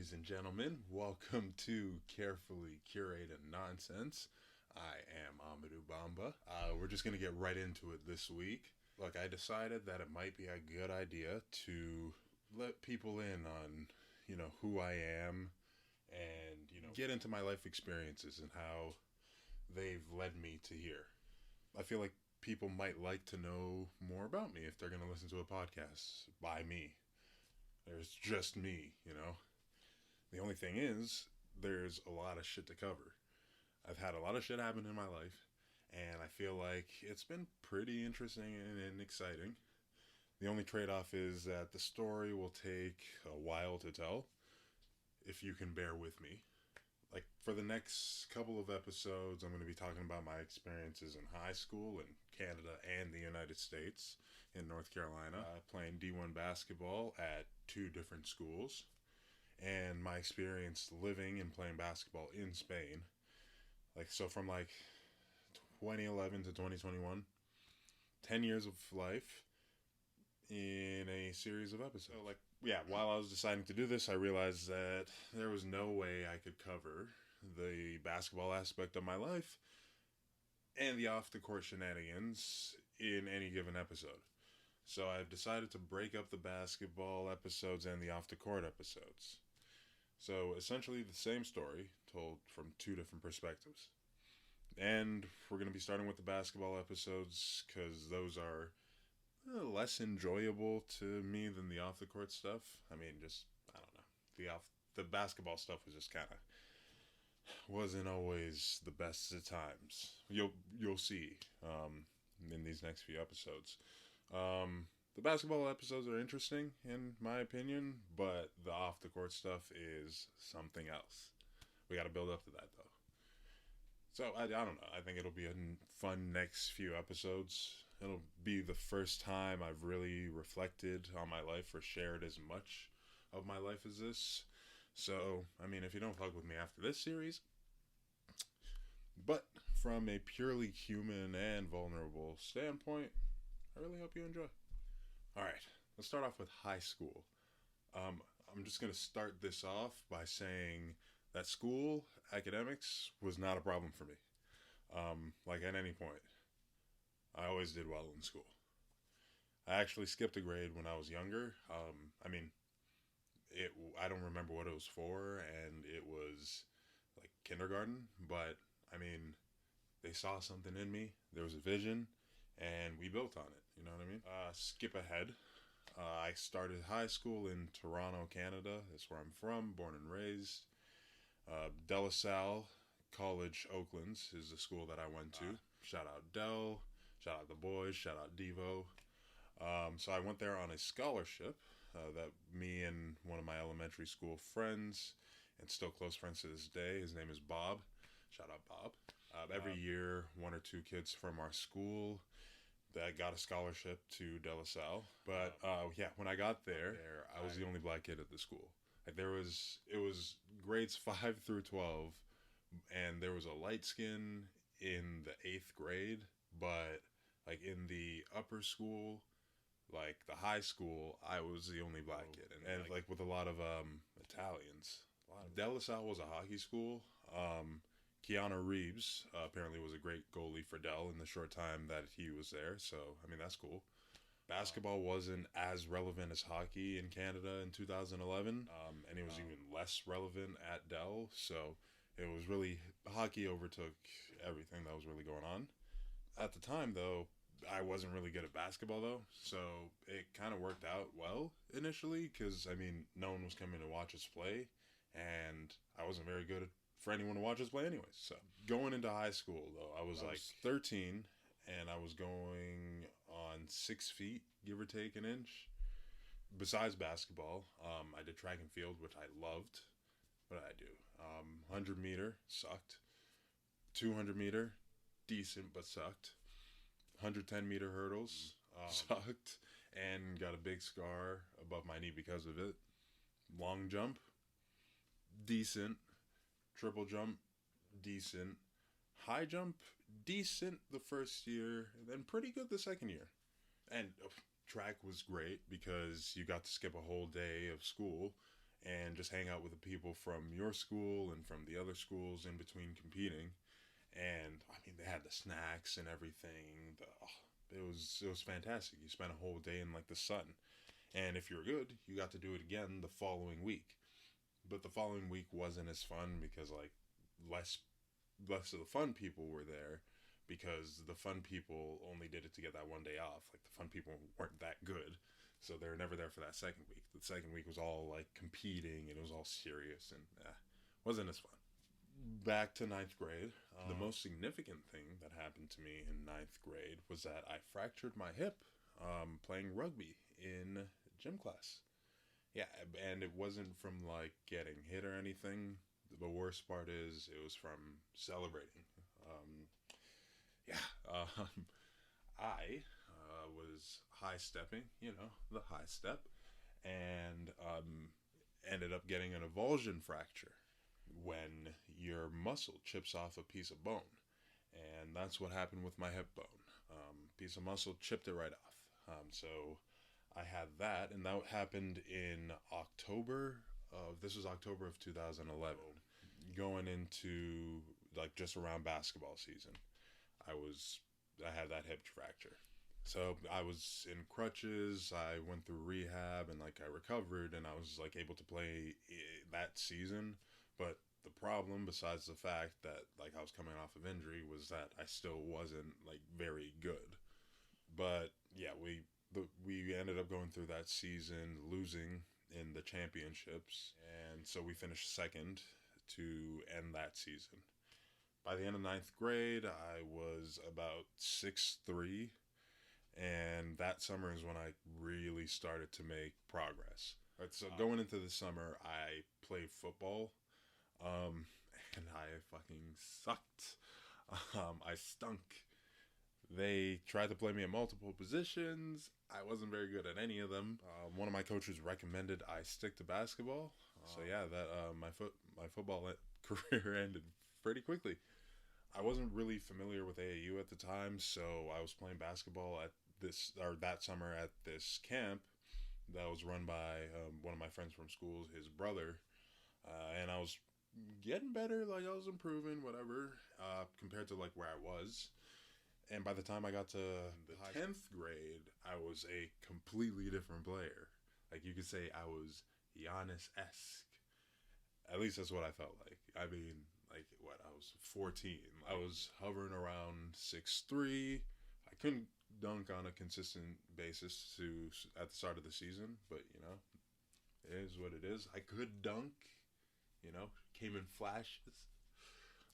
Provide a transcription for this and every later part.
Ladies and gentlemen, welcome to Carefully Curated Nonsense. I am Amadou Bamba. We're just going to get right into it this week. Look, I decided that it might be a good idea to let people in on, who I am and, get into my life experiences and how they've led me to here. I feel like people might like to know more about me if they're going to listen to a podcast by me. There's just me. The only thing is, there's a lot of shit to cover. I've had a lot of shit happen in my life, and I feel like it's been pretty interesting and exciting. The only trade-off is that the story will take a while to tell, if you can bear with me. Like, for the next couple of episodes, I'm going to be talking about my experiences in high school in Canada and the United States, in North Carolina, playing D1 basketball at two different schools, and my experience living and playing basketball in Spain. So from 2011 to 2021, 10 years of life in a series of episodes. While I was deciding to do this, I realized that there was no way I could cover the basketball aspect of my life and the off-the-court shenanigans in any given episode. So I've decided to break up the basketball episodes and the off-the-court episodes. So essentially the same story told from two different perspectives. And we're going to be starting with the basketball episodes because those are less enjoyable to me than the off-the-court stuff. I don't know. The basketball stuff was just kind of wasn't always the best at times. You'll see in these next few episodes. The basketball episodes are interesting, in my opinion, but the off-the-court stuff is something else. We got to build up to that, though. So, I don't know. I think it'll be a fun next few episodes. It'll be the first time I've really reflected on my life or shared as much of my life as this. So, if you don't fuck with me after this series. But from a purely human and vulnerable standpoint, I really hope you enjoy. Alright, let's start off with high school. I'm just going to start this off by saying that school, academics, was not a problem for me. At any point. I always did well in school. I actually skipped a grade when I was younger. I don't remember what it was for, and it was kindergarten, but they saw something in me. There was a vision, and we built on it. You know what I mean? Skip ahead. I started high school in Toronto, Canada. That's where I'm from, born and raised. De La Salle College, Oaklands is the school that I went to. Shout out Del. Shout out the boys. Shout out Devo. So I went there on a scholarship that me and one of my elementary school friends, and still close friends to this day, his name is Bob. Shout out Bob. Every year, one or two kids from our school that got a scholarship to De La Salle. But when I got there, I was the only black kid at the school. It was grades 5 through 12, and there was a light skin in the 8th grade, but in the upper school, the high school, I was the only black kid, and with a lot of Italians. De La Salle was a hockey school. Keanu Reeves apparently was a great goalie for Dell in the short time that he was there, so that's cool. Basketball wasn't as relevant as hockey in Canada in 2011, and it was even less relevant at Dell, so it was really, hockey overtook everything that was really going on. At the time, though, I wasn't really good at basketball, though, so it kind of worked out well initially, because, no one was coming to watch us play, and I wasn't very good for anyone to watch us play anyways. So going into high school, though, I was 13, and I was going on 6 feet, give or take an inch. Besides basketball, I did track and field, which I loved. What did I do? 100 meter, sucked. 200 meter, decent, but sucked. 110 meter hurdles, sucked, and got a big scar above my knee because of it. Long jump, decent. Triple jump, decent. High jump, decent the first year, then pretty good the second year. And track was great because you got to skip a whole day of school and just hang out with the people from your school and from the other schools in between competing. And I mean, they had the snacks and everything. It was fantastic. You spent a whole day in like the sun, and if you're good, you got to do it again the following week. But the following week wasn't as fun because like less less of the fun people were there, because the fun people only did it to get that one day off. Like the fun people weren't that good, so they were never there for that second week. The second week was all like competing and it was all serious and wasn't as fun. Back to ninth grade. The most significant thing that happened to me in ninth grade was that I fractured my hip playing rugby in gym class. Yeah, and it wasn't from like getting hit or anything. The worst part is it was from celebrating. Um, yeah, I was high stepping, the high step, and ended up getting an avulsion fracture when your muscle chips off a piece of bone. And that's what happened with my hip bone. Piece of muscle chipped it right off. So I had that, and that happened in this was October of 2011, going into like just around basketball season. I had that hip fracture. So I was in crutches. I went through rehab and like I recovered and I was like able to play that season. But the problem, besides the fact that like I was coming off of injury, was that I still wasn't like very good. But yeah, we ended up going through that season, losing in the championships, and so we finished second to end that season. By the end of ninth grade, I was about 6'3", and that summer is when I really started to make progress. Right, so going into the summer, I played football, and I fucking sucked. I stunk. They tried to play me in multiple positions. I wasn't very good at any of them. One of my coaches recommended I stick to basketball. So yeah, that my football career ended pretty quickly. I wasn't really familiar with AAU at the time, so I was playing basketball that summer at this camp that was run by one of my friends from school, his brother, and I was getting better. Like I was improving, whatever, compared to like where I was. And by the time I got to the 10th grade, I was a completely different player. Like you could say I was Giannis-esque. At least that's what I felt like. I mean, like what, I was 14. I was hovering around 6'3". I couldn't dunk on a consistent basis at the start of the season, but it is what it is. I could dunk, came in flashes.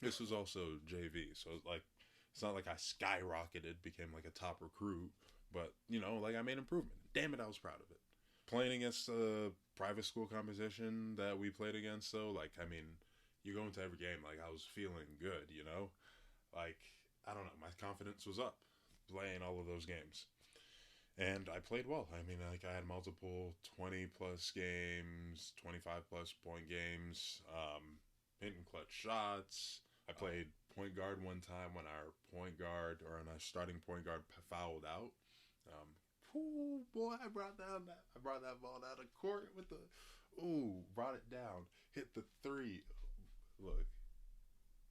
This was also JV, so like it's not like I skyrocketed, became like a top recruit, but like I made improvement. Damn it, I was proud of it. Playing against a private school competition that we played against, though, like I mean, you go into every game like I was feeling good, like I don't know, my confidence was up playing all of those games, and I played well. I mean, like I had multiple 20 plus games, 25 plus point games, hitting clutch shots. I played point guard one time when our starting point guard fouled out. Boy, I brought that ball down the court with brought it down, hit the three. Look,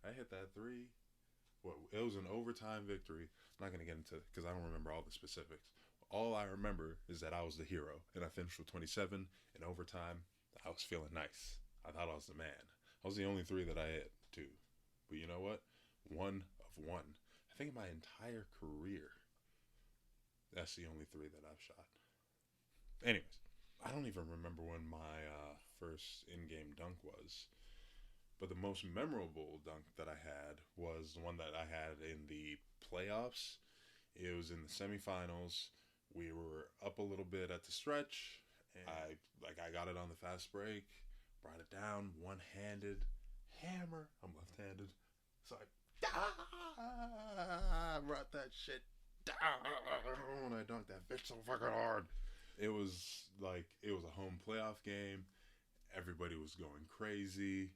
I hit that three. It was an overtime victory. I'm not gonna get into it because I don't remember all the specifics. All I remember is that I was the hero, and I finished with 27 in overtime. I was feeling nice. I thought I was the man. I was the only three that I hit too. But you know what? One of one. I think in my entire career, that's the only three that I've shot. Anyways, I don't even remember when my first in-game dunk was. But the most memorable dunk that I had was the one that I had in the playoffs. It was in the semifinals. We were up a little bit at the stretch. And I got it on the fast break, brought it down, one-handed, hammer. I'm left-handed. So I brought that shit down. I dunked that bitch so fucking hard. It was a home playoff game. Everybody was going crazy.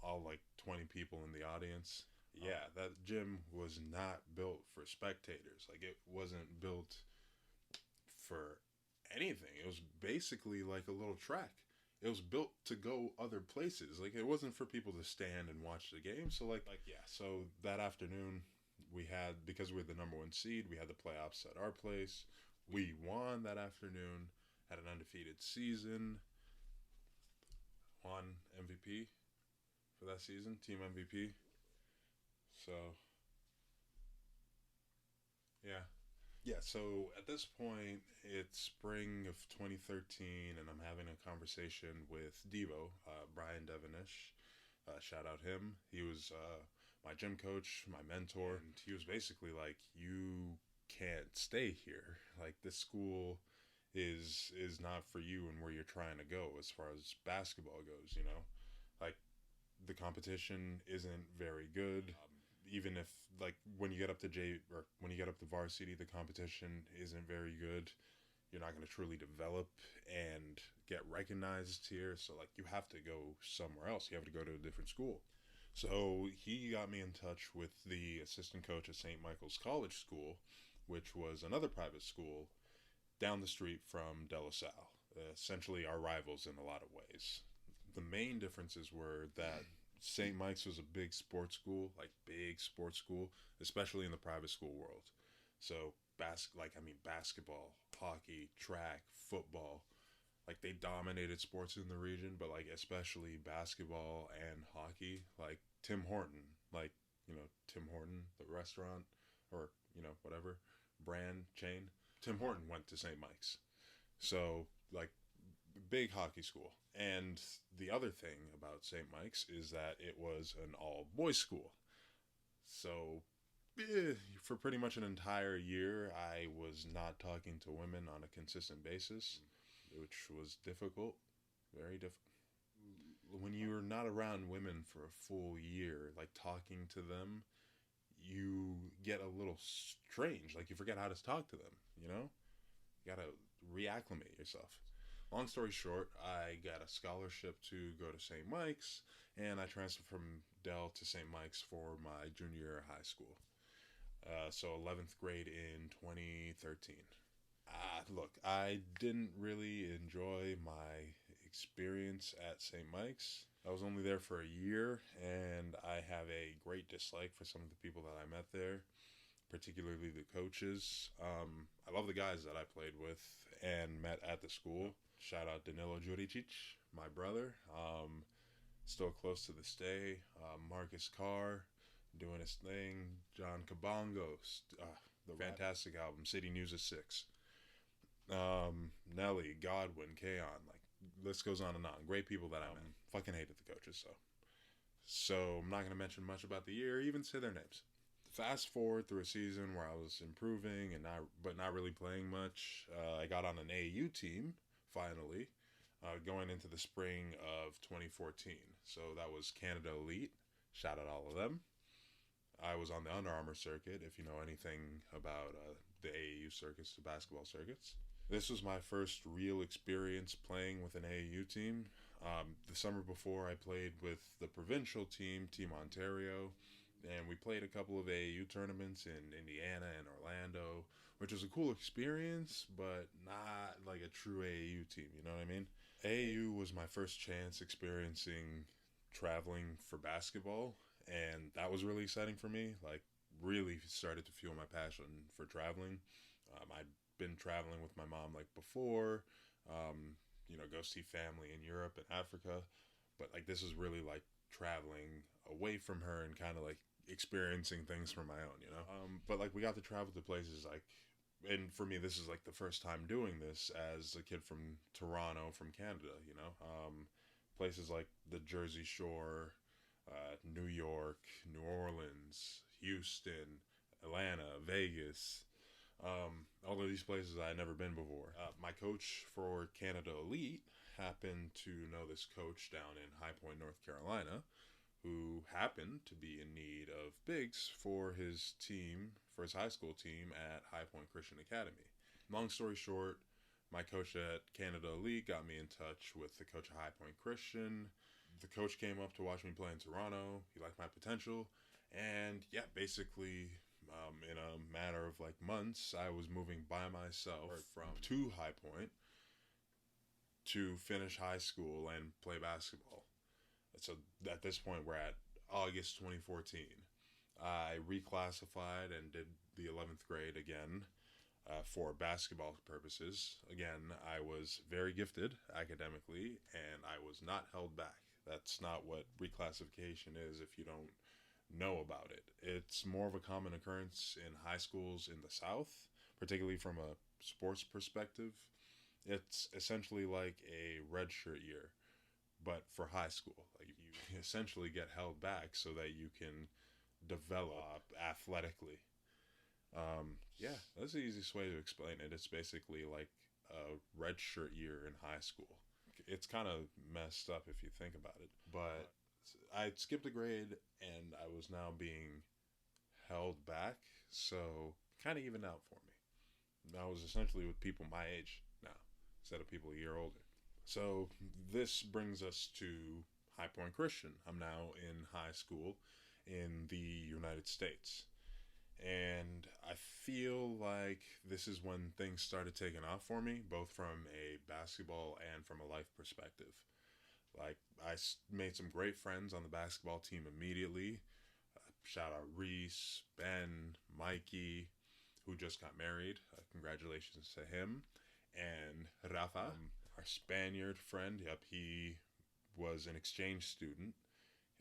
All like 20 people in the audience. Yeah, that gym was not built for spectators. Like it wasn't built for anything. It was basically like a little track. it was built to go other places. Like, it wasn't for people to stand and watch the game. So yeah. So that afternoon, we had, because we were the number one seed, we had the playoffs at our place. We won that afternoon. Had an undefeated season. Won MVP for that season, team MVP. So yeah. Yeah, so at this point, it's spring of 2013, and I'm having a conversation with Devo, Brian Devonish. Shout out him. He was my gym coach, my mentor, and he was basically like, "You can't stay here. Like, this school is not for you and where you're trying to go as far as basketball goes. You know, like, the competition isn't very good. Even if, like, when you get up to when you get up to varsity, the competition isn't very good. You're not going to truly develop and get recognized here. So, like, you have to go somewhere else. You have to go to a different school." So he got me in touch with the assistant coach at St. Michael's College School, which was another private school down the street from De La Salle. Essentially our rivals in a lot of ways. The main differences were that St. Mike's was a big sports school, especially in the private school world. So basketball, hockey, track, football, like, they dominated sports in the region, but, like, especially basketball and hockey. Like, Tim Horton, like, Tim Horton, the restaurant, or whatever brand chain. Tim Horton went to St. Mike's, so, like, big hockey school. And the other thing about St. Mike's is that it was an all boys school. So for pretty much an entire year, I was not talking to women on a consistent basis, which was difficult, very difficult. When you're not around women for a full year, like, talking to them, you get a little strange. Like, you forget how to talk to them, you know? You gotta reacclimate yourself. Long story short, I got a scholarship to go to St. Mike's, and I transferred from Dell to St. Mike's for my junior year of high school. So 11th grade in 2013. Look, I didn't really enjoy my experience at St. Mike's. I was only there for a year, and I have a great dislike for some of the people that I met there, particularly the coaches. I love the guys that I played with and met at the school. Shout out Danilo Juricic, my brother. Still close to this day. Marcus Carr, doing his thing. John Kabongo, the fantastic album, City News at 6. Nelly, Godwin, Kaon, like, list goes on and on. Great people that I met. Fucking hated the coaches, so I'm not going to mention much about the year, even say their names. Fast forward through a season where I was improving but not really playing much. I got on an AAU team, finally, going into the spring of 2014. So that was Canada Elite. Shout out all of them. I was on the Under Armour circuit, if you know anything about the AAU circuits, the basketball circuits. This was my first real experience playing with an AAU team. The summer before, I played with the provincial team, Team Ontario, and we played a couple of AAU tournaments in Indiana and Orlando, which was a cool experience, but not like a true AAU team, you know what I mean? AAU was my first chance experiencing traveling for basketball, and that was really exciting for me. Like, really started to fuel my passion for traveling. I'd been traveling with my mom, like, before, go see family in Europe and Africa, but, like, this was really, like, traveling away from her and kind of, like, experiencing things for my own, but, like, we got to travel to places, like, and for me, this is, like, the first time doing this as a kid from Toronto, from Canada, places like the Jersey Shore, New York, New Orleans, Houston, Atlanta, Vegas, all of these places I had never been before. My coach for Canada Elite happened to know this coach down in High Point, North Carolina, who happened to be in need of bigs for his team, for his high school team at High Point Christian Academy. Long story short, my coach at Canada Elite got me in touch with the coach at High Point Christian. The coach came up to watch me play in Toronto. He liked my potential. And yeah, basically, in a matter of like months, I was moving by myself to High Point. to finish high school and play basketball. So at this point, we're at August 2014. I reclassified and did the 11th grade again for basketball purposes. Again, I was very gifted academically and I was not held back. That's not what reclassification is if you don't know about it. It's more of a common occurrence in high schools in the South, particularly from a sports perspective. It's essentially like a redshirt year, but for high school. Like you essentially get held back so that you can develop athletically. Yeah, that's the easiest way to explain it. It's basically like a redshirt year in high school. It's kind of messed up if you think about it, but I skipped a grade and I was now being held back, so kind of evened out for me. I was essentially with people my age now instead of people a year older. So this brings us to High Point Christian. I'm now in high school in the United States. And I feel like this is when things started taking off for me, both from a basketball and from a life perspective. Like, made some great friends on the basketball team immediately. Shout out Reese, Ben, Mikey, who just got married. Congratulations to him. And Rafa, our Spaniard friend. Yep, he was an exchange student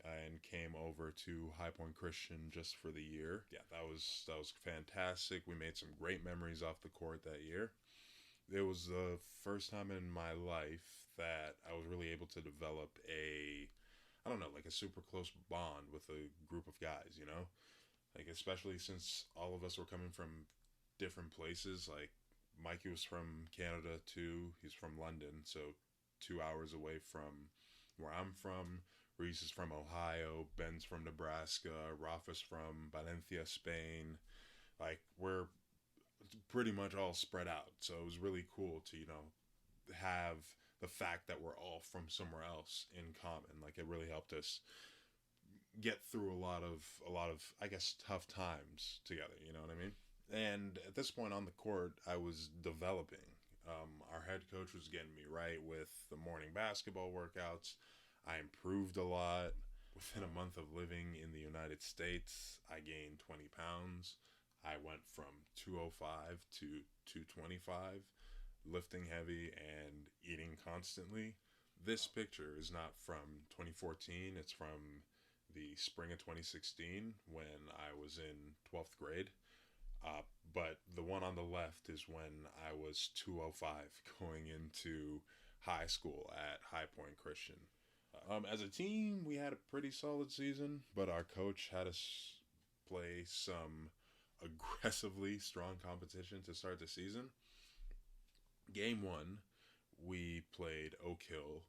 and came over to High Point Christian just for the year. Yeah, that was fantastic. We made some great memories off the court that year. It was the first time in my life that I was really able to develop I don't know, like a super close bond with a group of guys, you know? Like, especially since all of us were coming from different places. Like, Mikey was from Canada too. He's from London, so 2 hours away from where I'm from. Reese is from Ohio, Ben's from Nebraska, Rafa's from Valencia, Spain. Like, we're pretty much all spread out. So it was really cool to, have the fact that we're all from somewhere else in common. Like, it really helped us get through a lot of I guess tough times together, you know what I mean? And at this point on the court, I was developing. Our head coach was getting me right with the morning basketball workouts. I improved a lot. Within a month of living in the United States, I gained 20 pounds. I went from 205 to 225, lifting heavy and eating constantly. This picture is not from 2014. It's from the spring of 2016 when I was in 12th grade. But the one on the left is when I was 205 going into high school at High Point Christian. As a team, we had a pretty solid season, but our coach had us play some aggressively strong competition to start the season. Game one, we played Oak Hill,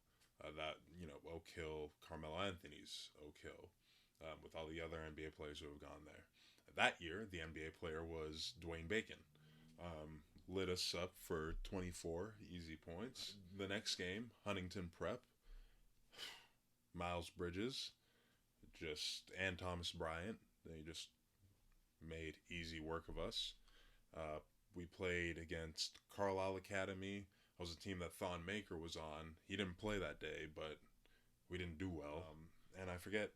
Oak Hill, Carmelo Anthony's Oak Hill, with all the other NBA players who have gone there. That year, the NBA player was Dwayne Bacon. Lit us up for 24 easy points. The next game, Huntington Prep, Miles Bridges, and Thomas Bryant. They just made easy work of us. We played against Carlisle Academy. That was a team that Thon Maker was on. He didn't play that day, but we didn't do well. And I forget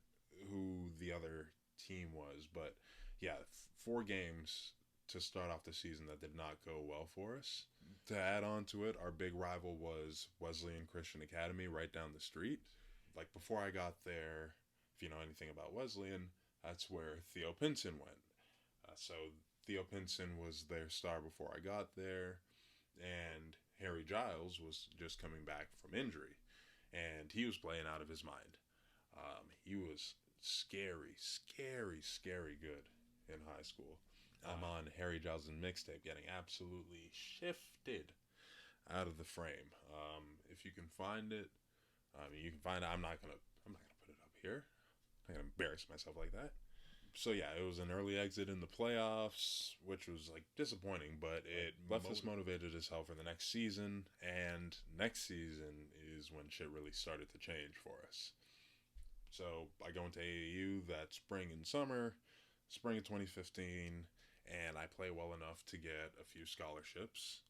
who the other team was, but yeah, 4 games to start off the season that did not go well for us. To add on to it, our big rival was Wesleyan Christian Academy right down the street. Like, before I got there, if you know anything about Wesleyan, that's where Theo Pinson went. So Theo Pinson was their star before I got there, and Harry Giles was just coming back from injury, and he was playing out of his mind. He was scary good in high school. I'm on Harry Giles' mixtape, getting absolutely shifted out of the frame. If you can find it, you can find it. I'm not gonna put it up here. I'm not gonna embarrass myself like that. So yeah, it was an early exit in the playoffs, which was like disappointing, but it left us motivated as hell for the next season. And next season is when shit really started to change for us. So I go into AAU that spring and summer, spring of 2015, and I play well enough to get a few scholarships.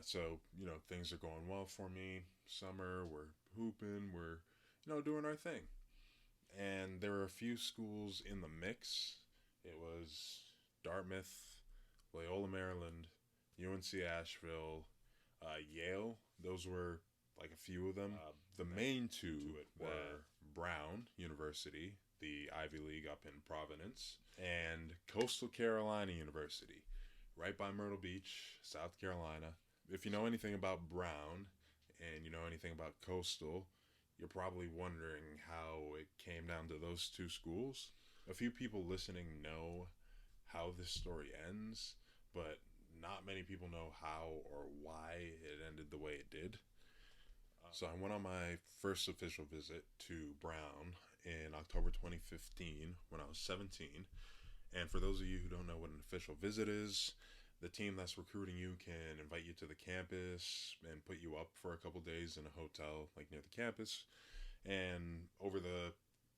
So, things are going well for me. Summer, we're hooping, we're, doing our thing. And there were a few schools in the mix. It was Dartmouth, Loyola, Maryland, UNC Asheville, Yale. Those were like a few of them. The main two were Brown University, the Ivy League up in Providence, and Coastal Carolina University, right by Myrtle Beach, South Carolina. If you know anything about Brown and you know anything about Coastal, you're probably wondering how it came down to those two schools. A few people listening know how this story ends, but not many people know how or why it ended the way it did. So I went on my first official visit to Brown in October 2015 when I was 17. And for those of you who don't know what an official visit is, the team that's recruiting you can invite you to the campus and put you up for a couple days in a hotel like near the campus. And over the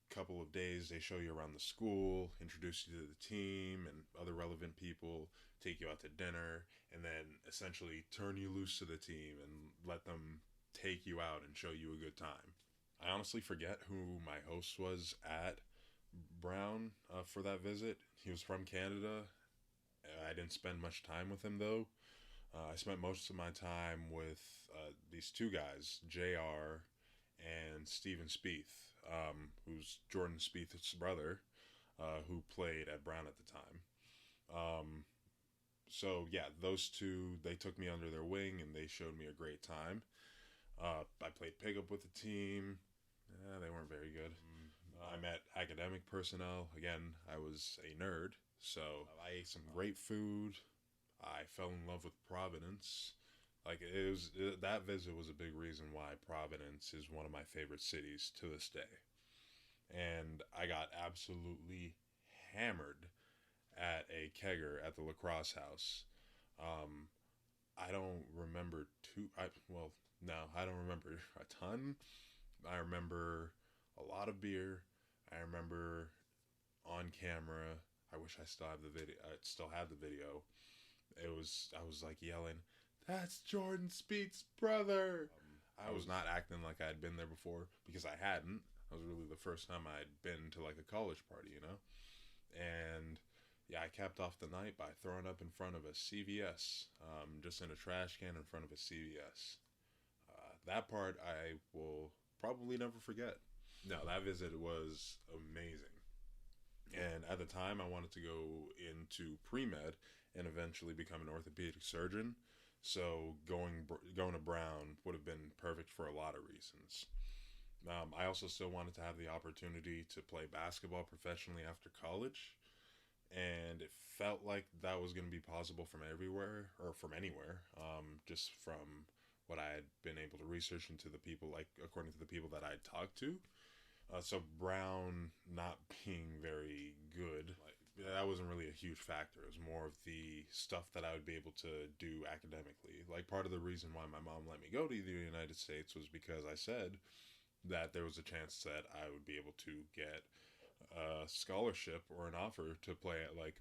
couple of days, they show you around the school, introduce you to the team and other relevant people, take you out to dinner, and then essentially turn you loose to the team and let them take you out and show you a good time. I honestly forget who my host was at Brown for that visit. He was from Canada. I didn't spend much time with him though. I spent most of my time with these two guys, JR and Steven Spieth, who's Jordan Spieth's brother, who played at Brown at the time. So yeah, those two, they took me under their wing and they showed me a great time. I played pickup with the team. They weren't very good. I met academic personnel. Again, I was a nerd, so I ate some great food. I fell in love with Providence. That visit was a big reason why Providence is one of my favorite cities to this day. And I got absolutely hammered at a kegger at the lacrosse house. Um, I don't remember I don't remember a ton. I remember a lot of beer. I remember on camera. I wish I still have the video. I still have the video. I was like yelling, "That's Jordan Spieth's brother." I was not acting like I had been there before because I hadn't. That was really the first time I had been to like a college party. And yeah, I capped off the night by throwing up in front of a CVS, just in a trash can in front of a CVS. That part I will probably never forget. No, that visit was amazing. And at the time, I wanted to go into pre-med and eventually become an orthopedic surgeon. So going to Brown would have been perfect for a lot of reasons. I also still wanted to have the opportunity to play basketball professionally after college, and it felt like that was going to be possible from everywhere or from anywhere, just from what I had been able to research into the people, like according to the people that I had talked to. So Brown not being very good, that wasn't really a huge factor. It was more of the stuff that I would be able to do academically. Like part of the reason why my mom let me go to the United States was because I said that there was a chance that I would be able to get a scholarship or an offer to play at like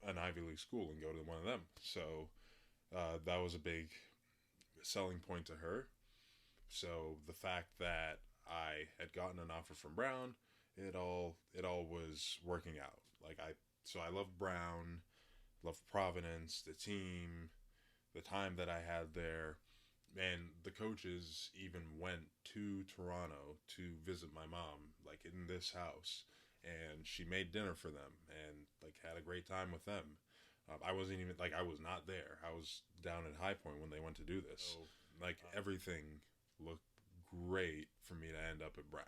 an Ivy League school and go to one of them. So that was a big selling point to her. So the fact that I had gotten an offer from Brown, it all was working out. So I love Brown, love Providence, the team, the time that I had there, and the coaches even went to Toronto to visit my mom, like in this house, and she made dinner for them and like had a great time with them. I wasn't even like I was not there. I was down at High Point when they went to do this. So, everything looked great for me to end up at Brown.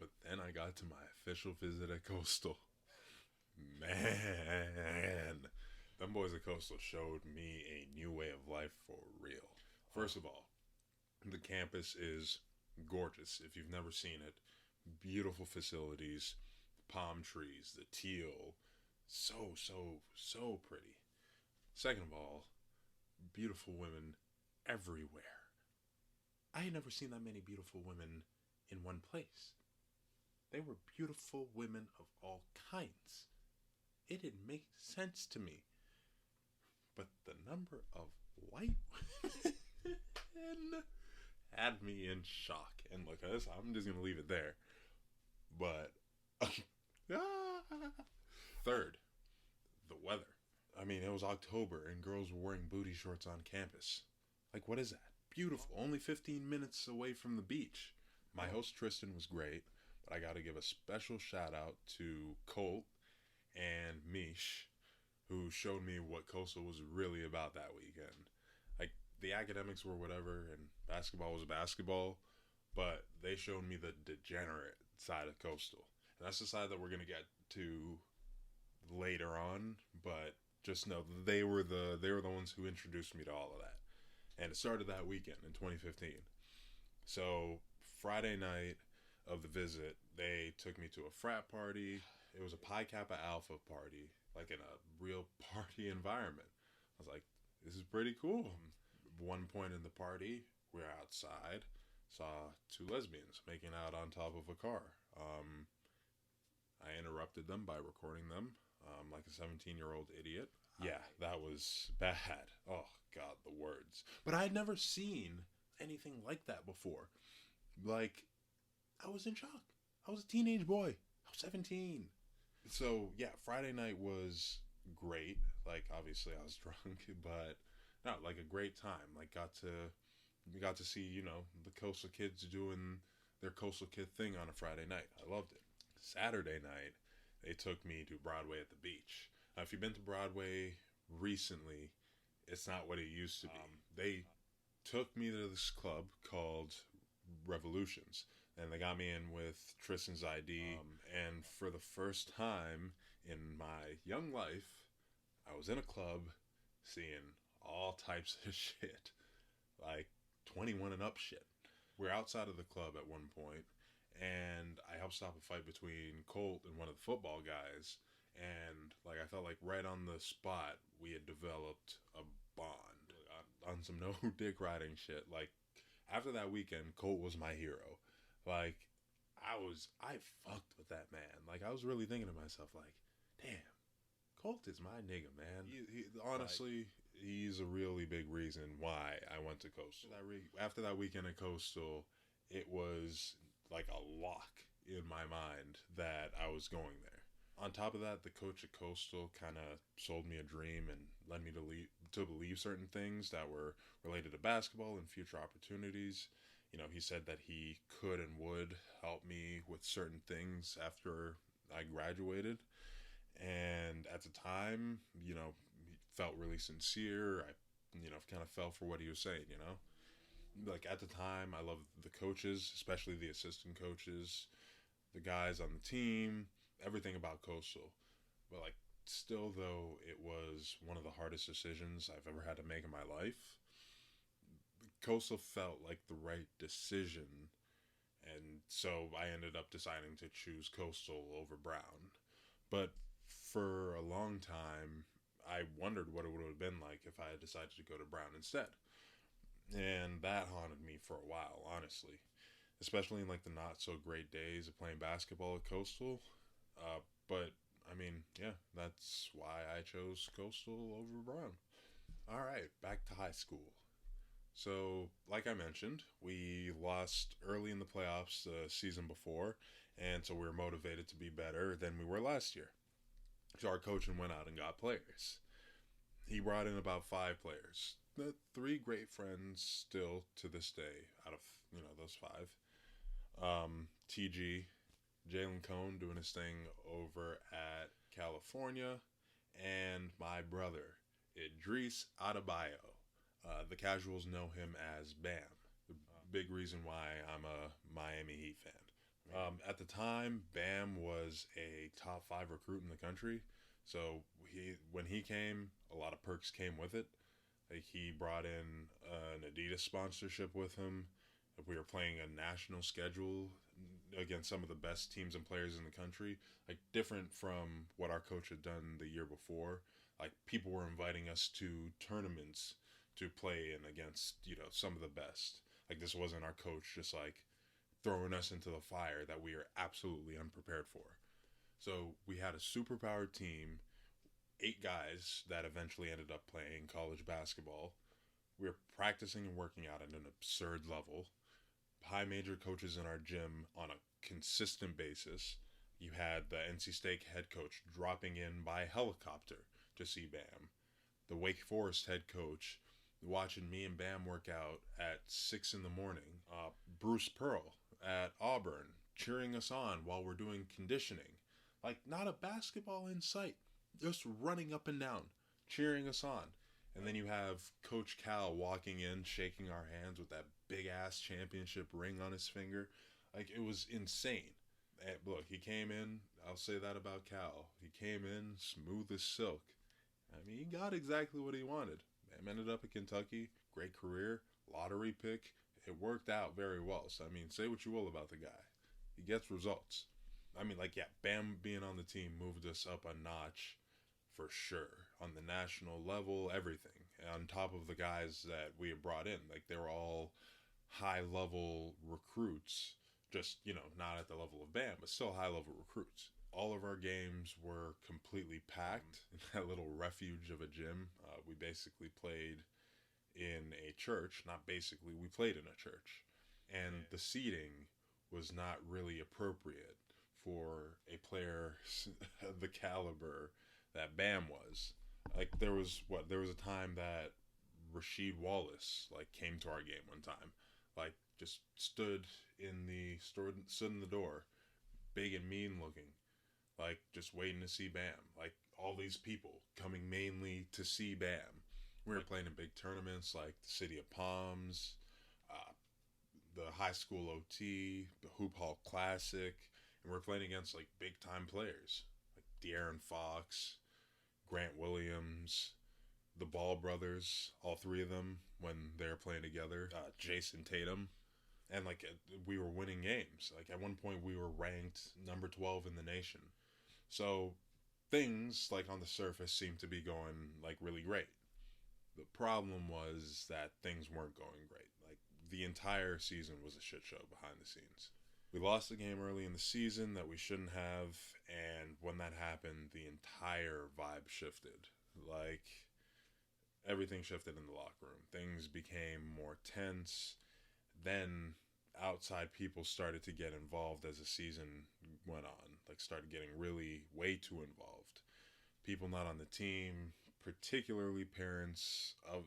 But then I got to my official visit at Coastal. Man, them boys at Coastal showed me a new way of life for real. First of all, the campus is gorgeous. If you've never seen it, beautiful facilities, palm trees, the teal, so pretty. Second of all, beautiful women everywhere. I had never seen that many beautiful women in one place. They were beautiful women of all kinds. It didn't make sense to me. But the number of white women had me in shock. And look, I'm just gonna leave it there. But third, the weather. I mean, it was October and girls were wearing booty shorts on campus. Like, what is that? Beautiful. Only 15 minutes away from the beach. My host Tristan was great, but I got to give a special shout out to Colt and Mish, who showed me what Coastal was really about that weekend. Like, the academics were whatever, and basketball was basketball, but they showed me the degenerate side of Coastal. And that's the side that we're going to get to later on, but just know they were the ones who introduced me to all of that. And it started that weekend in 2015. So Friday night of the visit, they took me to a frat party. It was a Pi Kappa Alpha party, like in a real party environment. I was like, this is pretty cool. One point in the party, we're outside, saw two lesbians making out on top of a car. I interrupted them by recording them, like a 17-year-old idiot. Yeah, that was bad. Oh, God, the words. But I had never seen anything like that before. Like, I was in shock. I was a teenage boy. I was 17. So, yeah, Friday night was great. Like, obviously I was drunk, but no, like a great time. Like, we got to see, you know, the Coastal Kids doing their Coastal Kid thing on a Friday night. I loved it. Saturday night, they took me to Broadway at the beach. Now, if you've been to Broadway recently, it's not what it used to be. They took me to this club called Revolutions, and they got me in with Tristan's ID. And for the first time in my young life, I was in a club seeing all types of shit, like 21 and up shit. We're outside of the club at one point, and I helped stop a fight between Colt and one of the football guys. And like I felt like right on the spot we had developed a bond on some no dick riding shit. Like after that weekend, Colt was my hero. Like I fucked with that man. Like I was really thinking to myself, like, damn, Colt is my nigga, man. Honestly, he's a really big reason why I went to Coastal. After that weekend at Coastal, it was like a lock in my mind that I was going there. On top of that, the coach at Coastal kind of sold me a dream and led me to believe certain things that were related to basketball and future opportunities. You know, he said that he could and would help me with certain things after I graduated. And at the time, you know, he felt really sincere. I, you know, kind of fell for what he was saying, you know. Like at the time, I loved the coaches, especially the assistant coaches, the guys on the team, everything about Coastal. But like still though, it was one of the hardest decisions I've ever had to make in my life. Coastal felt like the right decision, and so I ended up deciding to choose Coastal over Brown. But for a long time, I wondered what it would have been like if I had decided to go to Brown instead. And that haunted me for a while, honestly. Especially in like the not so great days of playing basketball at Coastal. But I mean, yeah, that's why I chose Coastal over Brown. All right, back to high school. So, like I mentioned, we lost early in the playoffs the season before, and so we were motivated to be better than we were last year. So our coach went out and got players. He brought in about 5 players. The 3 great friends still to this day out of, you know, those 5. TG, Jalen Cone doing his thing over at California, and my brother, Idris Adebayo. The casuals know him as Bam. The big reason why I'm a Miami Heat fan. At the time, Bam was a top 5 recruit in the country. So when he came, a lot of perks came with it. Like he brought in an Adidas sponsorship with him. We were playing a national schedule against some of the best teams and players in the country. Like different from what our coach had done the year before. Like people were inviting us to tournaments to play in against, you know, some of the best. Like this wasn't our coach just like throwing us into the fire that we are absolutely unprepared for. So we had a superpowered team, 8 guys that eventually ended up playing college basketball. We were practicing and working out at an absurd level. High major coaches in our gym on a consistent basis. You had the NC State head coach dropping in by helicopter to see Bam. The Wake Forest head coach watching me and Bam work out at 6 in the morning. Bruce Pearl at Auburn cheering us on while we're doing conditioning. Like, not a basketball in sight. Just running up and down, cheering us on. And then you have Coach Cal walking in, shaking our hands with that big ass championship ring on his finger. Like, it was insane. And look, he came in, I'll say that about Cal. He came in smooth as silk. I mean, he got exactly what he wanted. Bam ended up at Kentucky, great career, lottery pick. It worked out very well. So, I mean, say what you will about the guy. He gets results. I mean, like, yeah, Bam being on the team moved us up a notch for sure. On the national level, everything. On top of the guys that we had brought in. Like, they were all high-level recruits. Just, not at the level of Bam, but still high-level recruits. All of our games were completely packed in that little refuge of a gym. We basically played in a church. Not basically, we played in a church. And the seating was not really appropriate for a player of the caliber that Bam was. Like, there was a time that Rasheed Wallace, came to our game one time. Just stood in the door, big and mean looking, just waiting to see Bam. All these people coming mainly to see Bam. We were playing in big tournaments like the City of Palms, the high school OT, the Hoop Hall Classic, and we're playing against big time players like De'Aaron Fox, Grant Williams, the Ball brothers, all three of them when they were playing together, Jason Tatum. And we were winning games. At one point we were ranked number 12 in the nation. So things on the surface seemed to be going really great. The problem was that things weren't going great. The entire season was a shit show behind the scenes. We lost a game early in the season that we shouldn't have, and when that happened, the entire vibe shifted. Everything shifted in the locker room. Things became more tense. Then outside people started to get involved as the season went on. Started getting really way too involved. People not on the team, particularly parents of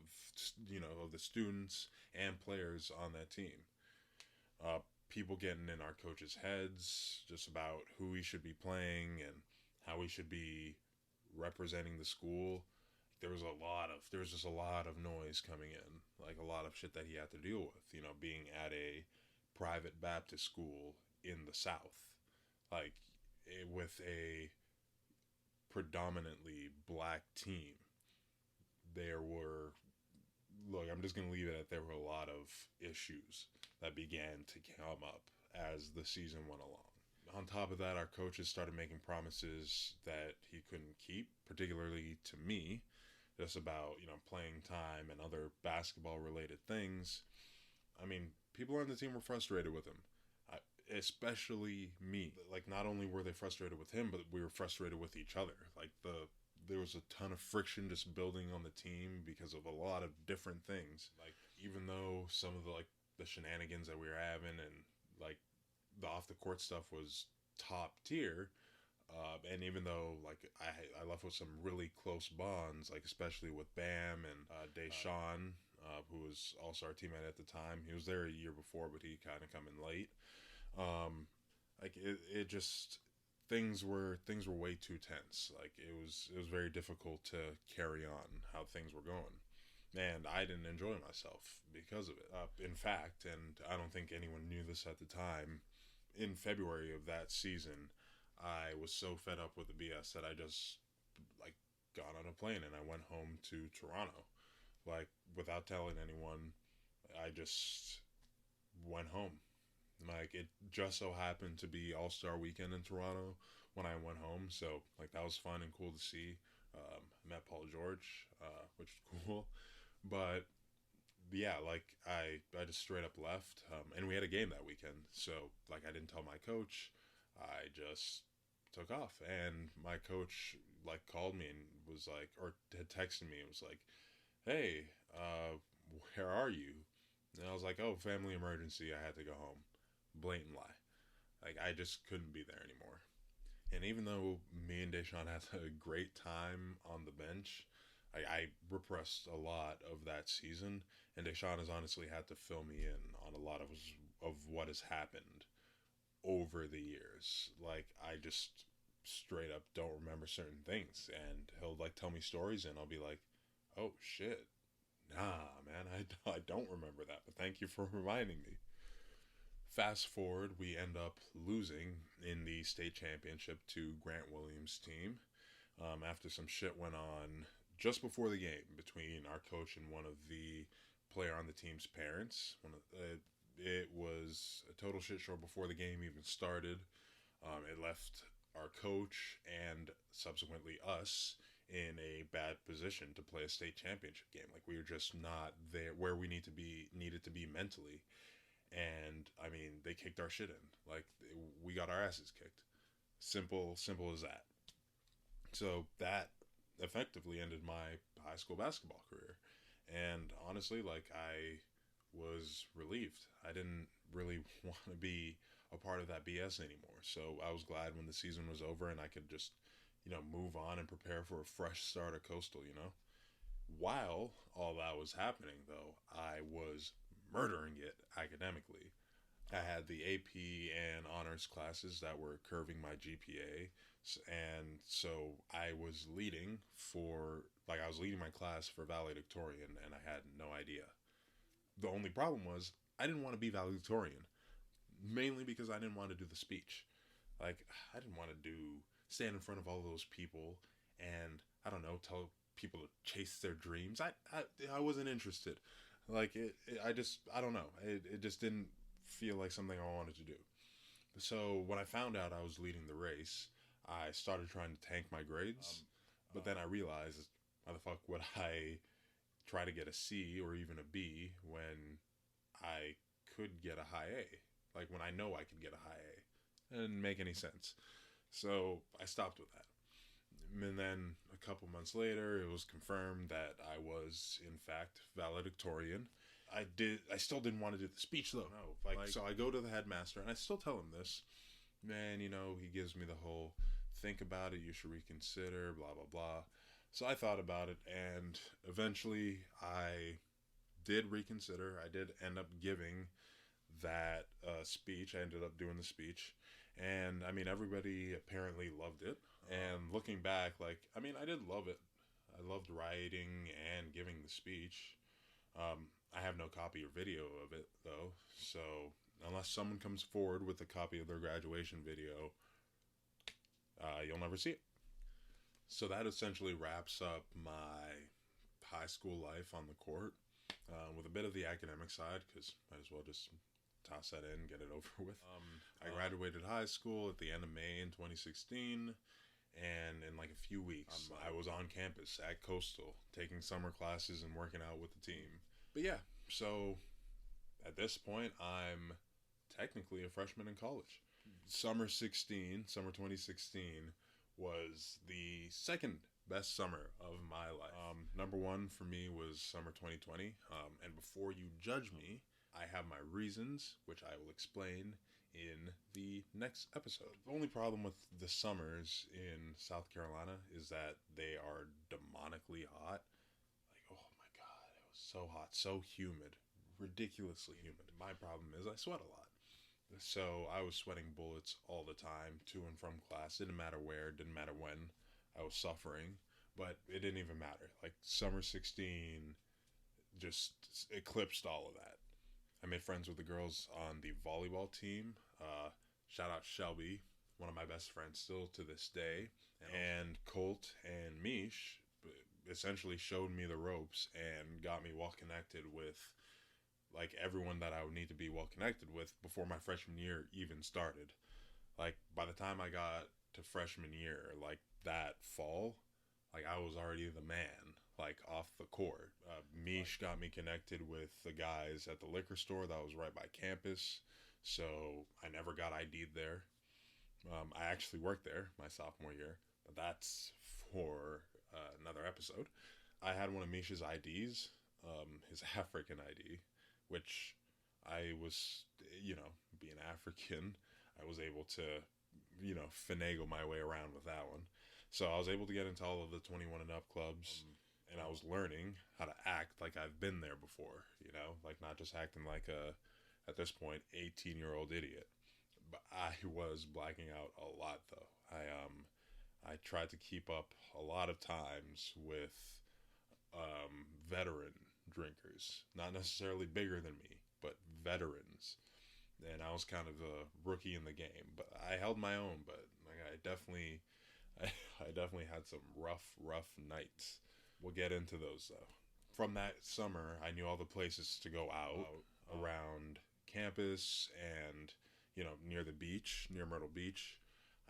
the students and players on that team. People getting in our coaches' heads just about who we should be playing and how we should be representing the school. There was just a lot of noise coming in, a lot of shit that he had to deal with, being at a private Baptist school in the South, with a predominantly black team. I'm just going to leave it at there were a lot of issues that began to come up as the season went along. On top of that, our coaches started making promises that he couldn't keep, particularly to me, just about, playing time and other basketball related things. I mean, people on the team were frustrated with him, especially me. Not only were they frustrated with him, but we were frustrated with each other. There was a ton of friction just building on the team because of a lot of different things. Even though some of the shenanigans that we were having and the off the court stuff was top tier, and even though I left with some really close bonds, especially with Bam and Deshaun, who was also our teammate at the time. He was there a year before, but he kind of come in late. It just things were way too tense. It was very difficult to carry on how things were going, and I didn't enjoy myself because of it. In fact, and I don't think anyone knew this at the time, in February of that season, I was so fed up with the BS that I just got on a plane and I went home to Toronto, without telling anyone. I just went home. It just so happened to be All-Star Weekend in Toronto when I went home, so that was fun and cool to see. I met Paul George, which was cool, but yeah, I just straight up left, and we had a game that weekend, so I didn't tell my coach. I just took off, and my coach called me and was or had texted me and was hey, where are you? And I was like, oh, family emergency. I had to go home. Blatant lie. Like, I just couldn't be there anymore. And even though me and Deshaun had a great time on the bench, I repressed a lot of that season. And Deshaun has honestly had to fill me in on a lot of what has happened over the years. Like, I just straight up don't remember certain things. And he'll, like, tell me stories, and I'll be like, oh, shit. Nah, man, I don't remember that. But thank you for reminding me. Fast forward, we end up losing in the state championship to Grant Williams' team after some shit went on just before the game between our coach and one of the player on the team's parents. It was a total shit show before the game even started. It left our coach and subsequently us in a bad position to play a state championship game. Like, we were just not there where we needed to be mentally. And I mean, they kicked our shit in. Like, we got our asses kicked. Simple as that. So that effectively ended my high school basketball career. And honestly, like, I was relieved. I didn't really want to be a part of that BS anymore. So I was glad when the season was over and I could just, move on and prepare for a fresh start at Coastal. While all that was happening, though, I was murdering it academically. I had the AP and honors classes that were curving my GPA, and so I was leading my class for valedictorian, and I had no idea. The only problem was I didn't want to be valedictorian, mainly because I didn't want to do the speech. Like, I didn't want to stand in front of all those people and, I don't know, tell people to chase their dreams. I wasn't interested. Like, I don't know. It just didn't feel like something I wanted to do. So when I found out I was leading the race, I started trying to tank my grades. But then I realized, why the fuck would I try to get a C or even a B when I could get a high A? Like, when I know I could get a high A. It didn't make any sense. So I stopped with that. And then a couple months later, it was confirmed that I was, in fact, valedictorian. I still didn't want to do the speech, though. No, so I go to the headmaster, and I still tell him this. Man, he gives me the whole, think about it, you should reconsider, blah, blah, blah. So I thought about it, and eventually I did reconsider. I did end up giving that speech. I ended up doing the speech. And, I mean, everybody apparently loved it. And looking back, I did love it. I loved writing and giving the speech. I have no copy or video of it, though. So, unless someone comes forward with a copy of their graduation video, you'll never see it. So that essentially wraps up my high school life on the court, with a bit of the academic side, because might as well just toss that in, get it over with. I graduated high school at the end of May in 2016, and in like a few weeks, I was on campus at Coastal, taking summer classes and working out with the team. But yeah, so at this point, I'm technically a freshman in college. Summer 2016, was the second best summer of my life. Number one for me was summer 2020. And before you judge me, I have my reasons, which I will explain in the next episode. The only problem with the summers in South Carolina is that they are demonically hot. Like, oh my God, it was so hot, so humid, ridiculously humid. My problem is I sweat a lot. So I was sweating bullets all the time, to and from class. Didn't matter where, didn't matter when. I was suffering, but it didn't even matter. Like, summer 16 just eclipsed all of that. I made friends with the girls on the volleyball team. Shout out Shelby, one of my best friends still to this day. And Colt and Mish essentially showed me the ropes and got me well connected with like everyone that I would need to be well connected with before my freshman year even started. Like, by the time I got to freshman year, like that fall, like I was already the man, like off the court. Mish got me connected with the guys at the liquor store that was right by campus, so I never got ID'd there. I actually worked there my sophomore year, but that's for another episode. I had one of Mish's IDs, his African ID, which I was, being African, I was able to, finagle my way around with that one. So I was able to get into all of the 21 and up clubs, and I was learning how to act like I've been there before, like not just acting like a, at this point, 18-year-old idiot. But I was blacking out a lot though. I tried to keep up a lot of times with veteran drinkers, not necessarily bigger than me, but veterans. And I was kind of a rookie in the game, but I held my own. But like I definitely had some rough nights. We'll get into those though. From that summer, I knew all the places to go out around campus and near the beach, near Myrtle Beach.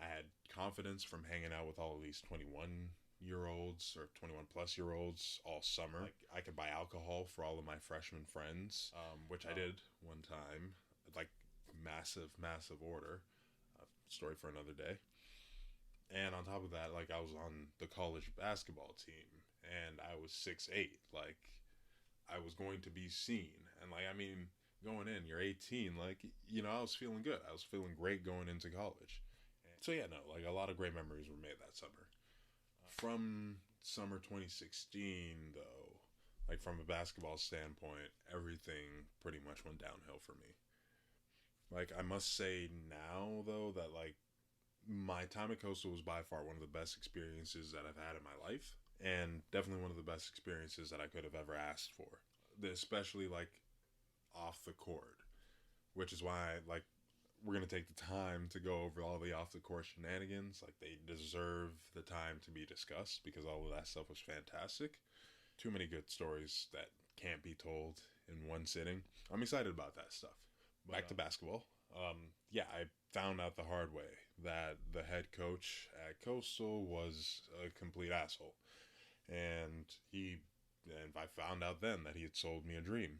I had confidence from hanging out with all of these 21-year-olds or 21 plus year olds all summer. Like I could buy alcohol for all of my freshman friends, which I did one time, like massive order. Story for another day. And on top of that, like I was on the college basketball team, and I was 6'8". Like I was going to be seen, and like I mean, going in, you're 18. Like I was feeling good. I was feeling great going into college. So yeah, no, like a lot of great memories were made that summer. From summer 2016, though, like from a basketball standpoint, everything pretty much went downhill for me. Like I must say now, though, that like my time at Coastal was by far one of the best experiences that I've had in my life, and definitely one of the best experiences that I could have ever asked for, especially like off the court, which is why like we're going to take the time to go over all the off the court shenanigans. Like they deserve the time to be discussed because all of that stuff was fantastic. Too many good stories that can't be told in one sitting. I'm excited about that stuff. Back to basketball. Yeah, I found out the hard way that the head coach at Coastal was a complete asshole. And I found out then that he had sold me a dream.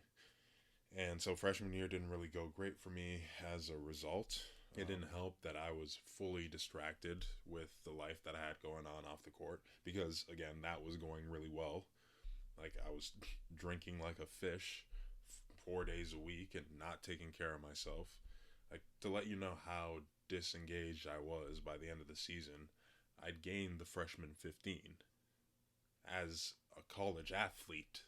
And so freshman year didn't really go great for me as a result. It didn't help that I was fully distracted with the life that I had going on off the court because, again, that was going really well. Like, I was drinking like a fish 4 days a week and not taking care of myself. Like, to let you know how disengaged I was by the end of the season, I'd gained the freshman 15 as a college athlete.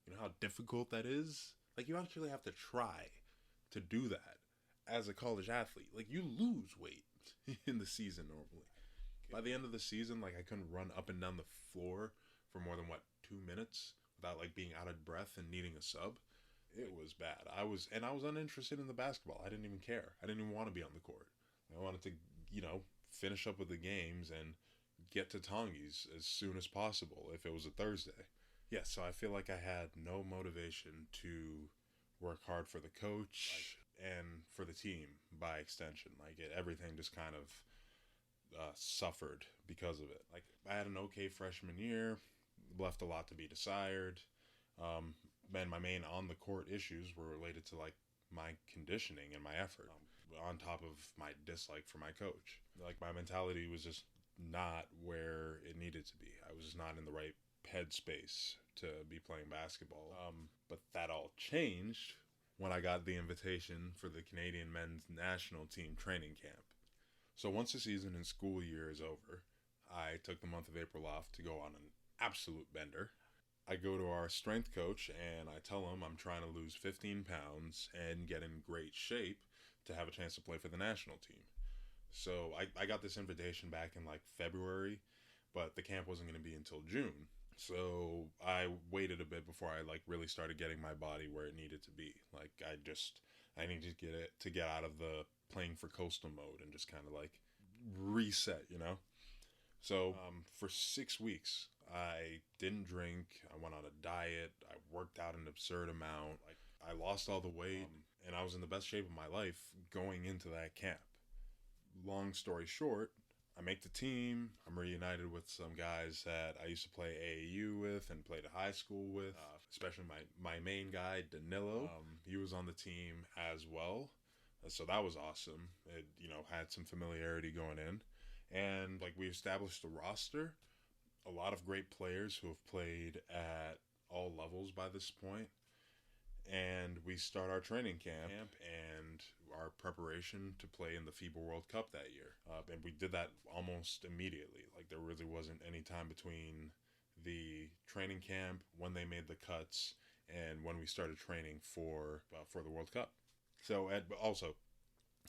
You know how difficult that is? Like, you actually have to try to do that as a college athlete. Like, you lose weight in the season normally. By the end of the season, like, I couldn't run up and down the floor for more than, 2 minutes without, like, being out of breath and needing a sub. It was bad. I was uninterested in the basketball. I didn't even care. I didn't even want to be on the court. I wanted to, finish up with the games and get to Tongies as soon as possible if it was a Thursday. Yeah, so I feel like I had no motivation to work hard for the coach and for the team by extension. Like everything just kind of suffered because of it. Like I had an okay freshman year, left a lot to be desired. And my main on the court issues were related to like my conditioning and my effort, on top of my dislike for my coach. Like my mentality was just not where it needed to be. I was just not in the right headspace to be playing basketball. But that all changed when I got the invitation for the Canadian men's national team training camp. So once the season and school year is over, I took the month of April off to go on an absolute bender. I go to our strength coach and I tell him I'm trying to lose 15 pounds and get in great shape to have a chance to play for the national team. So I got this invitation back in like February, but the camp wasn't going to be until June. So I waited a bit before I like really started getting my body where it needed to be. Like I needed to get out of the playing for Coastal mode and just kind of like reset, So for 6 weeks, I didn't drink. I went on a diet. I worked out an absurd amount. Like I lost all the weight, and I was in the best shape of my life going into that camp. Long story short, I make the team. I'm reunited with some guys that I used to play AAU with and played high school with, especially my main guy, Danilo. He was on the team as well. So that was awesome. It, had some familiarity going in. And, like, we established a roster. A lot of great players who have played at all levels by this point, and we start our training camp and our preparation to play in the FIBA World Cup that year. And we did that almost immediately. Like, there really wasn't any time between the training camp, when they made the cuts, and when we started training for the World Cup. So, also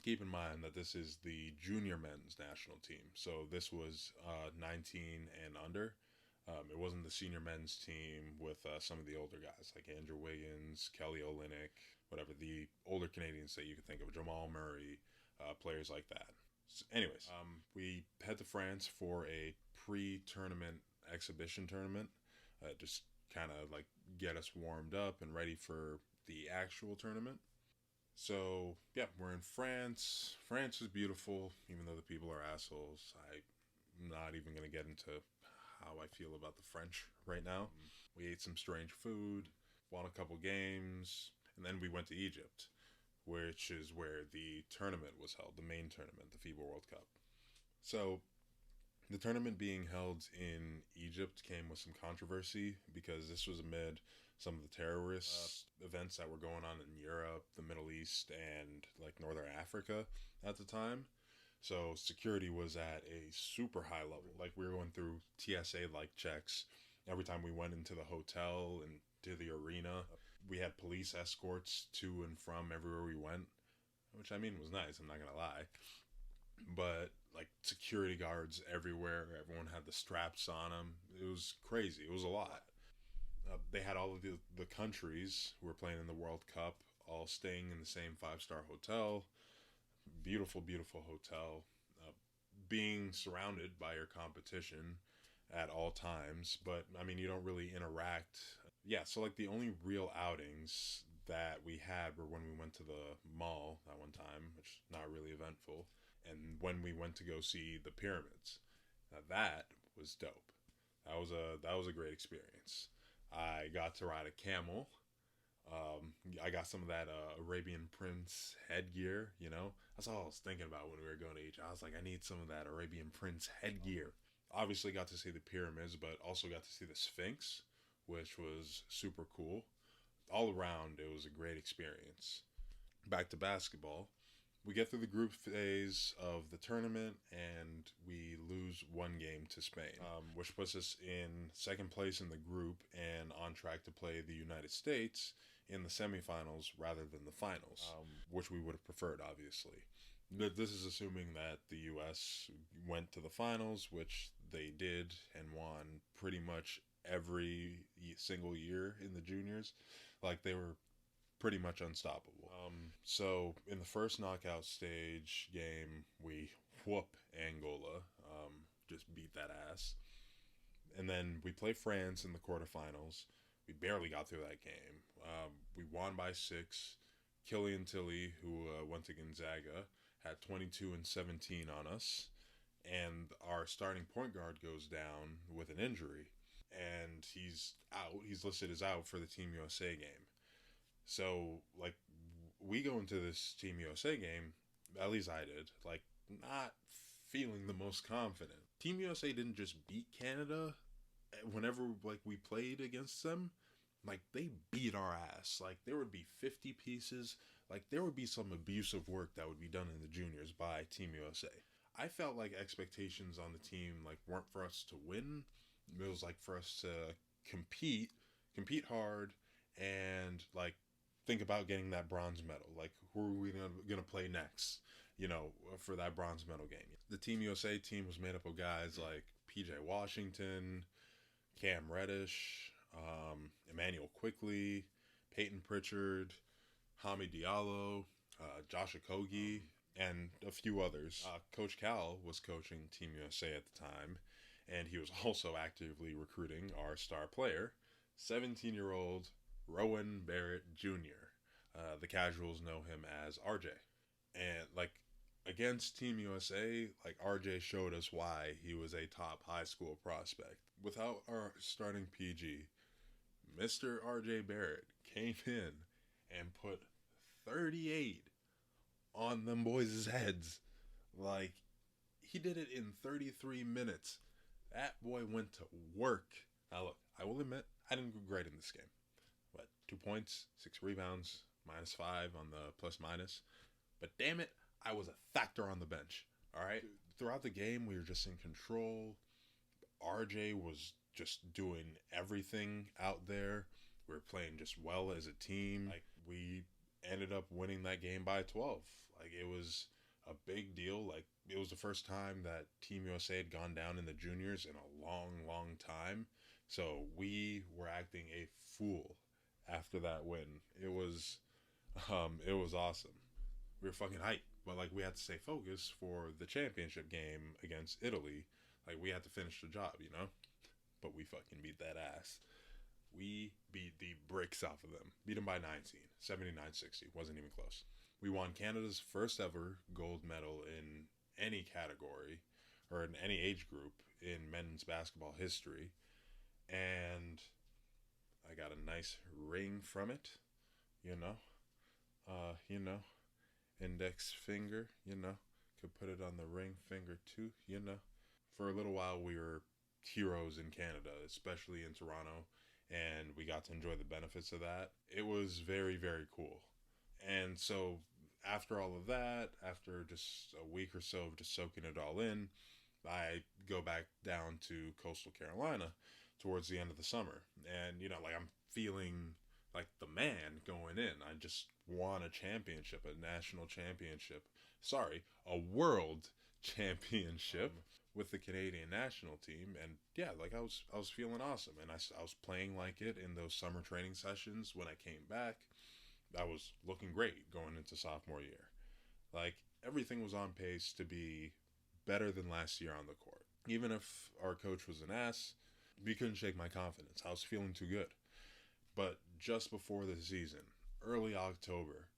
keep in mind that this is the junior men's national team. So this was 19 and under. It wasn't the senior men's team with some of the older guys like Andrew Wiggins, Kelly Olynyk, whatever, the older Canadians that you could think of, Jamal Murray, players like that. So anyways, we head to France for a pre-tournament exhibition tournament, just kind of like get us warmed up and ready for the actual tournament. So, yeah, we're in France. France is beautiful, even though the people are assholes. I'm not even going to get into how I feel about the French right now. We ate some strange food, won a couple games, and then we went to Egypt, which is where the tournament was held, the main tournament, the FIBA World Cup. So, the tournament being held in Egypt came with some controversy because this was amid some of the terrorist events that were going on in Europe, the Middle East, and like Northern Africa at the time. So security was at a super high level. Like, we were going through TSA-like checks every time we went into the hotel and to the arena. We had police escorts to and from everywhere we went, which I mean was nice, I'm not going to lie. But like security guards everywhere, everyone had the straps on them. It was crazy. It was a lot. They had all of the countries who were playing in the World Cup all staying in the same 5-star hotel. Beautiful, beautiful hotel. Being surrounded by your competition at all times. But, I mean, you don't really interact. Yeah, so like the only real outings that we had were when we went to the mall that one time, which is not really eventful, and when we went to go see the pyramids. Now that was dope. That was a great experience. I got to ride a camel. I got some of that Arabian Prince headgear, you know. That's all I was thinking about when we were going to Egypt. I was like, I need some of that Arabian Prince headgear. Obviously got to see the pyramids, but also got to see the Sphinx, which was super cool. All around, it was a great experience. Back to basketball. We get through the group phase of the tournament, and we lose one game to Spain, which puts us in second place in the group and on track to play the United States in the semifinals rather than the finals, which we would have preferred, obviously. This is assuming that the U.S. went to the finals, which they did and won pretty much every single year in the juniors. Like, they were pretty much unstoppable. So in the first knockout stage game, we whoop Angola, just beat that ass. And then we play France in the quarterfinals. We barely got through that game. We won by 6. Killian Tilly, who went to Gonzaga, had 22 and 17 on us. And our starting point guard goes down with an injury. And he's out. He's listed as out for the Team USA game. So, like, we go into this Team USA game, at least I did, like, not feeling the most confident. Team USA didn't just beat Canada. Whenever, like, we played against them, like, they beat our ass. Like, there would be 50 pieces. Like, there would be some abusive work that would be done in the juniors by Team USA. I felt like expectations on the team, like, weren't for us to win. It was, like, for us to compete hard, and, like, think about getting that bronze medal. Like, who are we gonna play next, you know, for that bronze medal game? The Team USA team was made up of guys like PJ Washington, Cam Reddish, Emmanuel Quickly, Peyton Pritchard, Hamid Diallo, Josh Okogie, and a few others. Coach Cal was coaching Team USA at the time, and he was also actively recruiting our star player, 17-year-old Rowan Barrett Jr. The casuals know him as RJ. And, like, against Team USA, like, RJ showed us why he was a top high school prospect. Without our starting PG, Mr. RJ Barrett came in and put 38 on them boys' heads. Like, he did it in 33 minutes. That boy went to work. Now, look, I will admit, I didn't do great in this game. What, 2 points, 6 rebounds, -5 on the plus minus. But damn it, I was a factor on the bench. All right. Throughout the game, we were just in control. RJ was just doing everything out there. We were playing just well as a team. Like, we ended up winning that game by 12. Like, it was a big deal. Like, it was the first time that Team USA had gone down in the juniors in a long, long time. So we were acting a fool after that win. It was awesome. We were fucking hyped, but like we had to stay focused for the championship game against Italy. Like we had to finish the job, you know. But we fucking beat that ass. We beat the bricks off of them. Beat them by 19, 79-60. Wasn't even close. We won Canada's first ever gold medal in any category or in any age group in men's basketball history. And I got a nice ring from it, you know. You know, index finger, you know. Could put it on the ring finger too, you know. For a little while we were heroes in Canada, especially in Toronto, and we got to enjoy the benefits of that. It was very, very cool. And so after all of that, after just a week or so of just soaking it all in, I go back down to coastal Carolina towards the end of the summer. And, you know, like I'm feeling like the man going in. I just won a championship, a national championship. Sorry, a world championship with the Canadian national team. And yeah, like I was feeling awesome. And I was playing like it in those summer training sessions. When I came back, I was looking great going into sophomore year. Like everything was on pace to be better than last year on the court. Even if our coach was an ass, we couldn't shake my confidence. I was feeling too good. But just before the season, early October,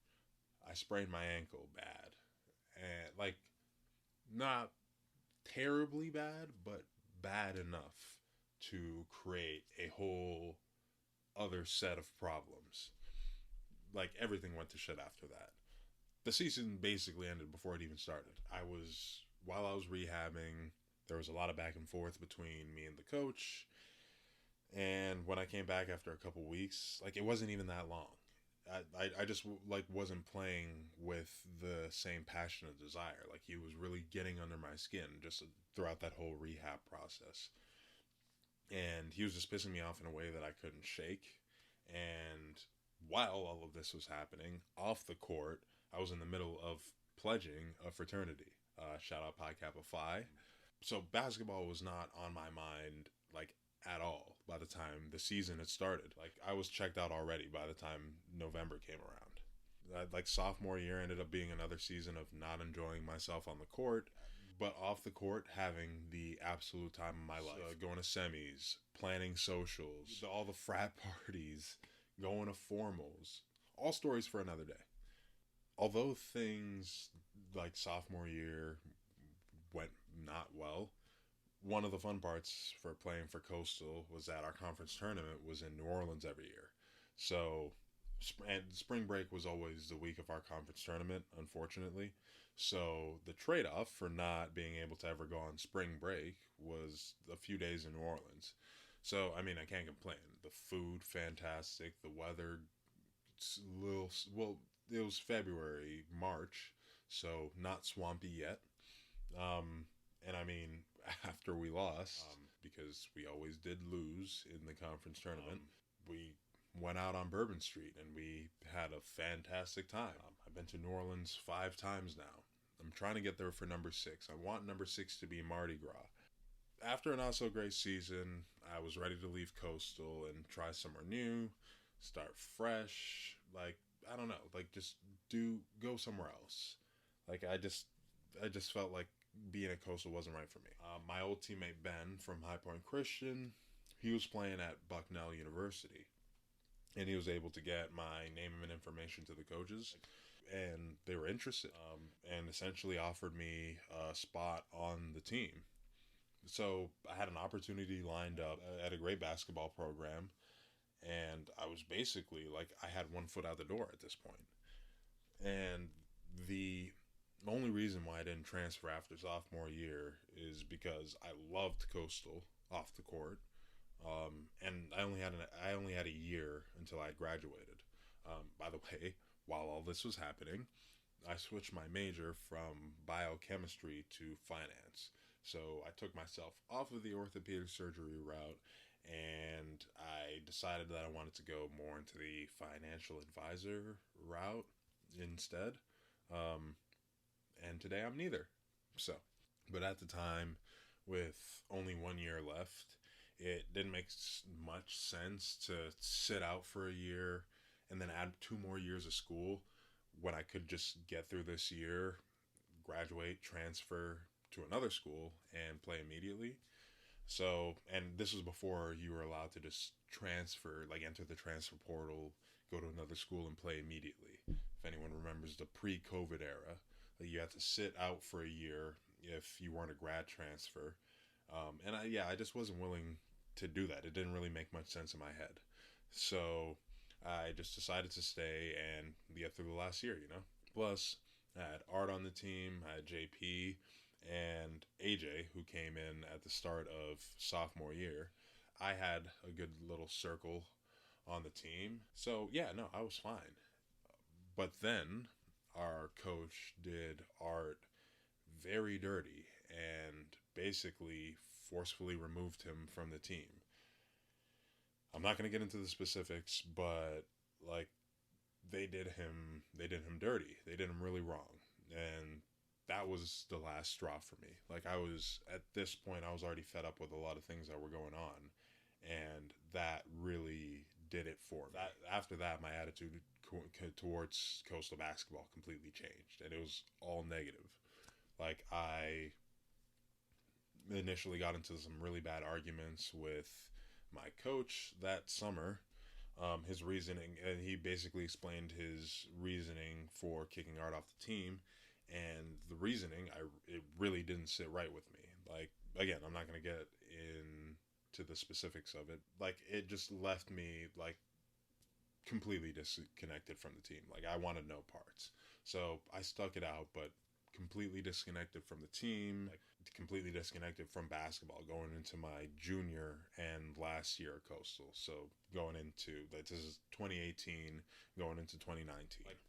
I sprained my ankle bad. And like not terribly bad, but bad enough to create a whole other set of problems. Like everything went to shit after that. The season basically ended before it even started. While I was rehabbing, there was a lot of back and forth between me and the coach. And when I came back after a couple weeks, like it wasn't even that long. I just like wasn't playing with the same passion and desire. Like he was really getting under my skin just throughout that whole rehab process. And he was just pissing me off in a way that I couldn't shake. And while all of this was happening, off the court, I was in the middle of pledging a fraternity. Shout out Pi Kappa Phi. So basketball was not on my mind, like, at all by the time the season had started. Like, I was checked out already by the time November came around. Like, sophomore year ended up being another season of not enjoying myself on the court, but off the court, having the absolute time of my life. Going to semis, planning socials, all the frat parties, going to formals. All stories for another day. Although things like sophomore year went not well, one of the fun parts for playing for Coastal was that our conference tournament was in New Orleans every year. So, and spring break was always the week of our conference tournament, unfortunately. So the trade-off for not being able to ever go on spring break was a few days in New Orleans. So, I mean, I can't complain. The food, fantastic. The weather, well, it was February, March, so not swampy yet. And I mean, after we lost, because we always did lose in the conference tournament, we went out on Bourbon Street and we had a fantastic time. I've been to New Orleans 5 times now. I'm trying to get there for number 6. I want number 6 to be Mardi Gras. After a not so great season, I was ready to leave Coastal and try somewhere new, start fresh. Like, I don't know, like just go somewhere else. Like I just felt like being at Coastal wasn't right for me. My old teammate Ben from High Point Christian, he was playing at Bucknell University, and he was able to get my name and information to the coaches, and they were interested, and essentially offered me a spot on the team. So I had an opportunity lined up at a great basketball program, and I was basically like I had one foot out the door at this point. And the only reason why I didn't transfer after sophomore year is because I loved Coastal off the court. And I only had a year until I graduated. By the way, while all this was happening, I switched my major from biochemistry to finance. So I took myself off of the orthopedic surgery route, and I decided that I wanted to go more into the financial advisor route instead. Um, and today I'm neither. So, but at the time, with only 1 year left, it didn't make much sense to sit out for a year and then add 2 more years of school when I could just get through this year, graduate, transfer to another school, and play immediately. So, and this was before you were allowed to just transfer, like enter the transfer portal, go to another school, and play immediately. If anyone remembers the pre COVID era, like you had to sit out for a year if you weren't a grad transfer. I just wasn't willing to do that. It didn't really make much sense in my head. So I just decided to stay and get through the last year. Plus, I had Art on the team, I had JP, and AJ, who came in at the start of sophomore year. I had a good little circle on the team. So, yeah, no, I was fine. But then our coach did Art very dirty and basically forcefully removed him from the team. I'm not going to get into the specifics, but like they did him dirty. They did him really wrong. And that was the last straw for me. Like I was at this point I was already fed up with a lot of things that were going on, and that really did it for me. That after that my attitude towards coastal basketball completely changed, and it was all negative. Like I initially got into some really bad arguments with my coach that summer. His reasoning, and he basically explained his reasoning for kicking Art off the team, and the reasoning, it really didn't sit right with me. Like again, I'm not gonna get into the specifics of it. Like it just left me like completely disconnected from the team. Like I wanted no parts. So I stuck it out, but completely disconnected from the team, like completely disconnected from basketball going into my junior and last year at Coastal. So going into like this is 2018 going into 2019. Like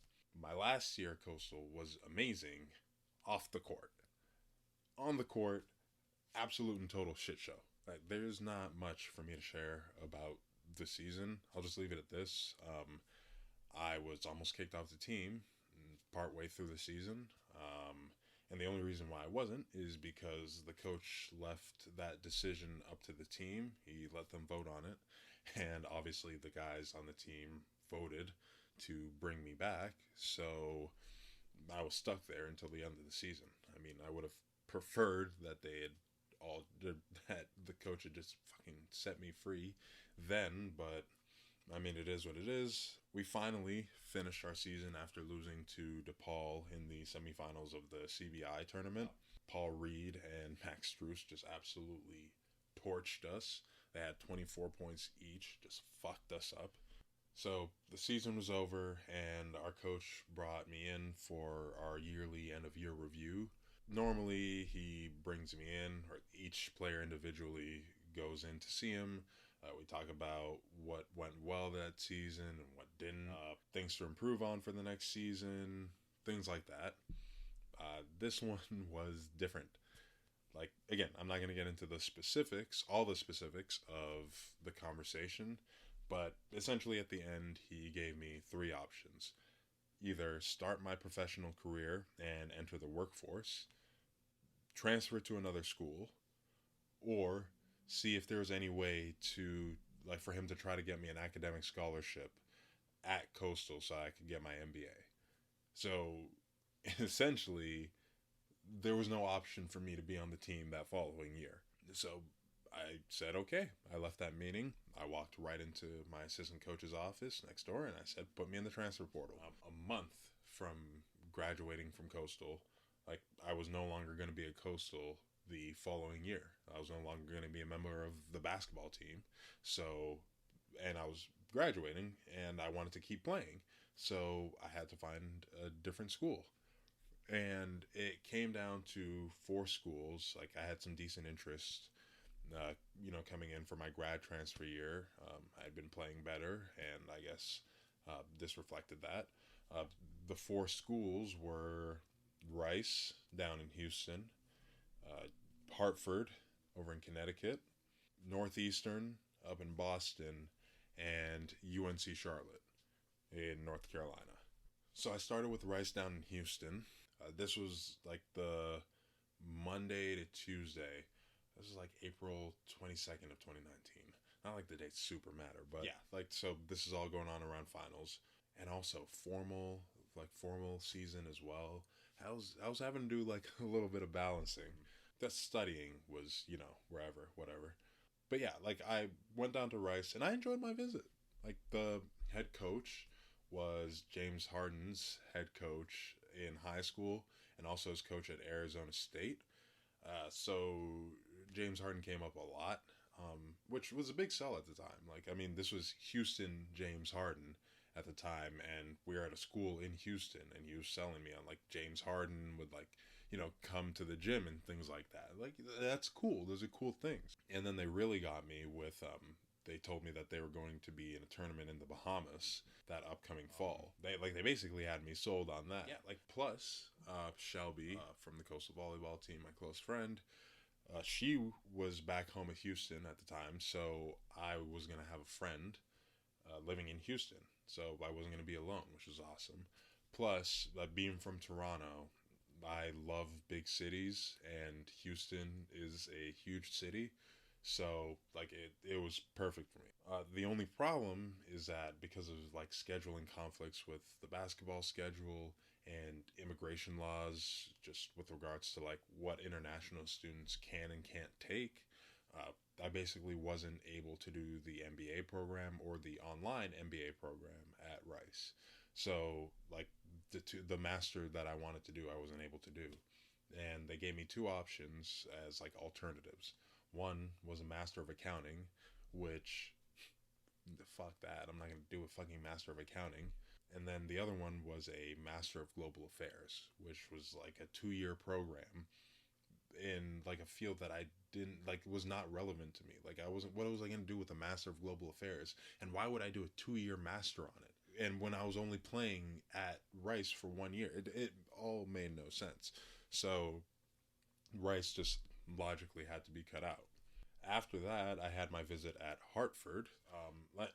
my last year at Coastal was amazing off the court. On the court, absolute and total shit show. Like there's not much for me to share about the season. I'll just leave it at this. I was almost kicked off the team partway through the season. And the only reason why I wasn't is because the coach left that decision up to the team. He let them vote on it. And obviously, the guys on the team voted to bring me back. So I was stuck there until the end of the season. I mean, I would have preferred that they had that the coach had just fucking set me free then, but I mean, it is what it is. We finally finished our season after losing to DePaul in the semifinals of the CBI tournament. Paul Reed and Max Struess just absolutely torched us. They had 24 points each, just fucked us up. So the season was over, and our coach brought me in for our yearly end of year review. Normally, he brings me in, or each player individually goes in to see him. We talk about what went well that season and what didn't, things to improve on for the next season, things like that. This one was different. Like, again, I'm not going to get into the specifics, all the specifics of the conversation, but essentially at the end, he gave me three options. Either start my professional career and enter the workforce, transfer to another school, or see if there was any way to, like, for him to try to get me an academic scholarship at Coastal so I could get my MBA. So essentially, there was no option for me to be on the team that following year. So I said, okay. I left that meeting. I walked right into my assistant coach's office next door, and I said, put me in the transfer portal. A month from graduating from Coastal, like, I was no longer going to be a Coastal the following year. I was no longer going to be a member of the basketball team. So, and I was graduating, and I wanted to keep playing. So I had to find a different school. And it came down to four schools. Like, I had some decent interest Coming in for my grad transfer year, I'd been playing better, and I guess this reflected that. Uh, the four schools were Rice down in Houston, uh, Hartford over in Connecticut, Northeastern up in Boston, and UNC Charlotte in North Carolina. So I started with Rice down in Houston. This was like the Monday to Tuesday. This is like April 22nd of 2019. Not like the dates super matter, but yeah, like so this is all going on around finals and also formal season as well. I was having to do like a little bit of balancing. That studying was, wherever, whatever. But yeah, like I went down to Rice and I enjoyed my visit. Like the head coach was James Harden's head coach in high school and also his coach at Arizona State. So James Harden came up a lot, which was a big sell at the time. Like, I mean, this was Houston James Harden at the time, and we were at a school in Houston, and he was selling me on like James Harden would like come to the gym and things like that. Like that's cool. Those are cool things. And then they really got me with they told me that they were going to be in a tournament in the Bahamas that upcoming fall. They basically had me sold on that. Yeah, like plus Shelby from the Coastal Volleyball team, my close friend, she was back home in Houston at the time, so I was gonna have a friend living in Houston, so I wasn't gonna be alone, which was awesome. Plus, being from Toronto, I love big cities, and Houston is a huge city, so like it was perfect for me. The only problem is that because of like scheduling conflicts with the basketball schedule and immigration laws, just with regards to like what international students can and can't take, I basically wasn't able to do the MBA program or the online MBA program at Rice. So like the master that I wanted to do, I wasn't able to do, and they gave me two options as like alternatives. One was a master of accounting, which fuck that. I'm not gonna do a fucking master of accounting. And then the other one was a master of global affairs, which was like a 2 year program in like a field that I didn't like was not relevant to me. Like I wasn't what was I gonna do with a master of global affairs, and why would I do a 2 year master on it? And when I was only playing at Rice for 1 year, it all made no sense. So Rice just logically had to be cut out. After that, I had my visit at Hartford.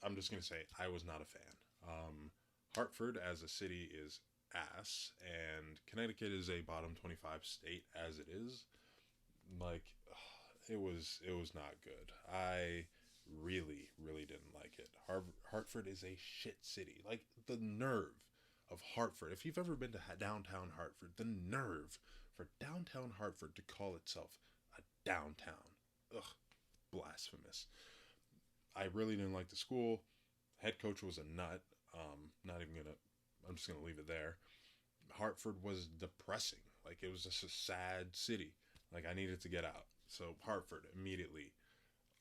I'm just going to say I was not a fan. Hartford as a city is ass, and Connecticut is a bottom 25 state as it is. Like, it was not good. I really didn't like it. Hartford is a shit city. Like the nerve of Hartford. If you've ever been to downtown Hartford, the nerve for downtown Hartford to call itself a downtown. Ugh, blasphemous. I really didn't like the school. Head coach was a nut. Not even gonna. I'm just gonna leave it there. Hartford was depressing. Like it was just a sad city. Like I needed to get out. So Hartford immediately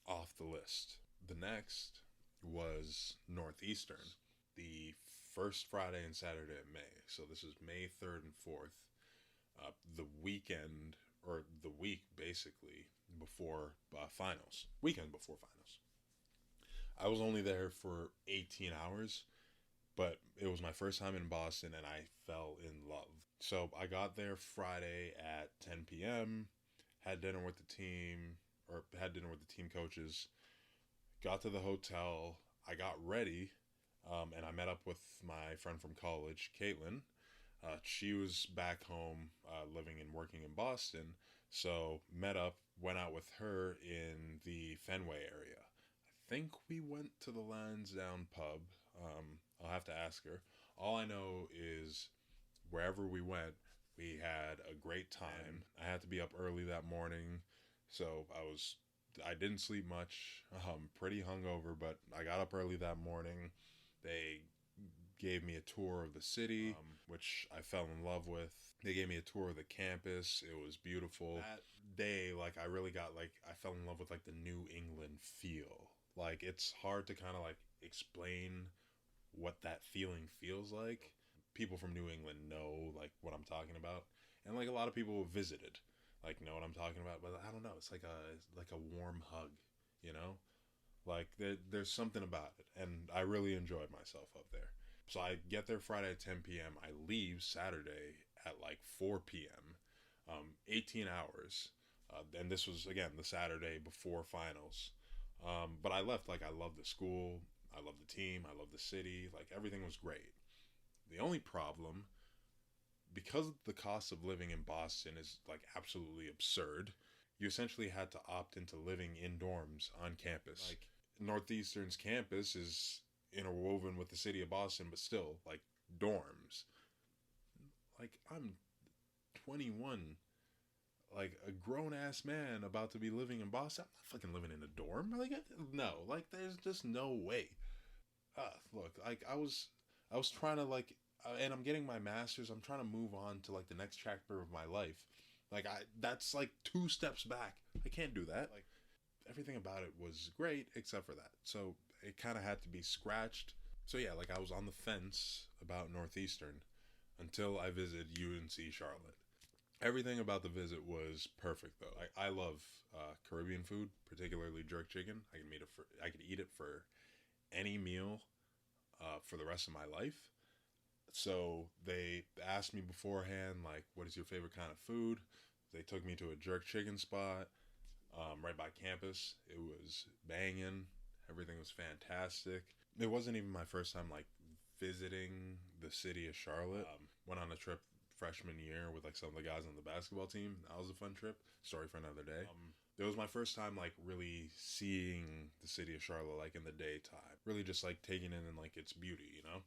off the list. The next was Northeastern, the first Friday and Saturday of May. So this is May 3rd and 4th. The weekend, or the week basically, before finals. Weekend before finals. I was only there for 18 hours, but it was my first time in Boston and I fell in love. So I got there Friday at 10 p.m., had dinner with the team, or had dinner with the team coaches, got to the hotel, I got ready, and I met up with my friend from college, Caitlin. She was back home living and working in Boston, so met up, went out with her in the Fenway area. I think we went to the Lansdowne pub. I'll have to ask her. All I know is wherever we went, we had a great time. I had to be up early that morning, so I didn't sleep much. Pretty hungover, but I got up early that morning. They gave me a tour of the city, which I fell in love with. They gave me a tour of the campus. It was beautiful. That day, like I really got like I fell in love with like the New England feel. Like it's hard to kind of like explain what that feeling feels like. People from New England know like what I'm talking about, and like a lot of people visited. Like, know what I'm talking about? But I don't know. It's like a warm hug, you know? Like there's something about it, and I really enjoyed myself up there. So I get there Friday at 10 p.m. I leave Saturday at like 4 p.m. 18 hours, and this was again the Saturday before finals. But I left like I love the school, I love the team, I love the city. Like everything was great. The only problem, because the cost of living in Boston is like absolutely absurd, you essentially had to opt into living in dorms on campus. Like Northeastern's campus is interwoven with the city of Boston, but still like dorms. Like I'm 21, like a grown ass man about to be living in Boston. I'm not fucking living in a dorm. Like no, like there's just no way. Look, like I was trying to like, and I'm getting my master's. I'm trying to move on to like the next chapter of my life. Like that's like two steps back. I can't do that. Like everything about it was great except for that. So it kind of had to be scratched. So yeah, like I was on the fence about Northeastern until I visited UNC Charlotte. Everything about the visit was perfect though. I love Caribbean food, particularly jerk chicken. I could eat it for any meal for the rest of my life. So they asked me beforehand, like, what is your favorite kind of food? They took me to a jerk chicken spot right by campus. It was banging. Everything was fantastic. It wasn't even my first time like visiting the city of Charlotte. Went on a trip freshman year with like some of the guys on the basketball team. That was a fun trip. Story for another day. It was my first time like really seeing the city of Charlotte like in the daytime. Really just like taking in like its beauty, you know?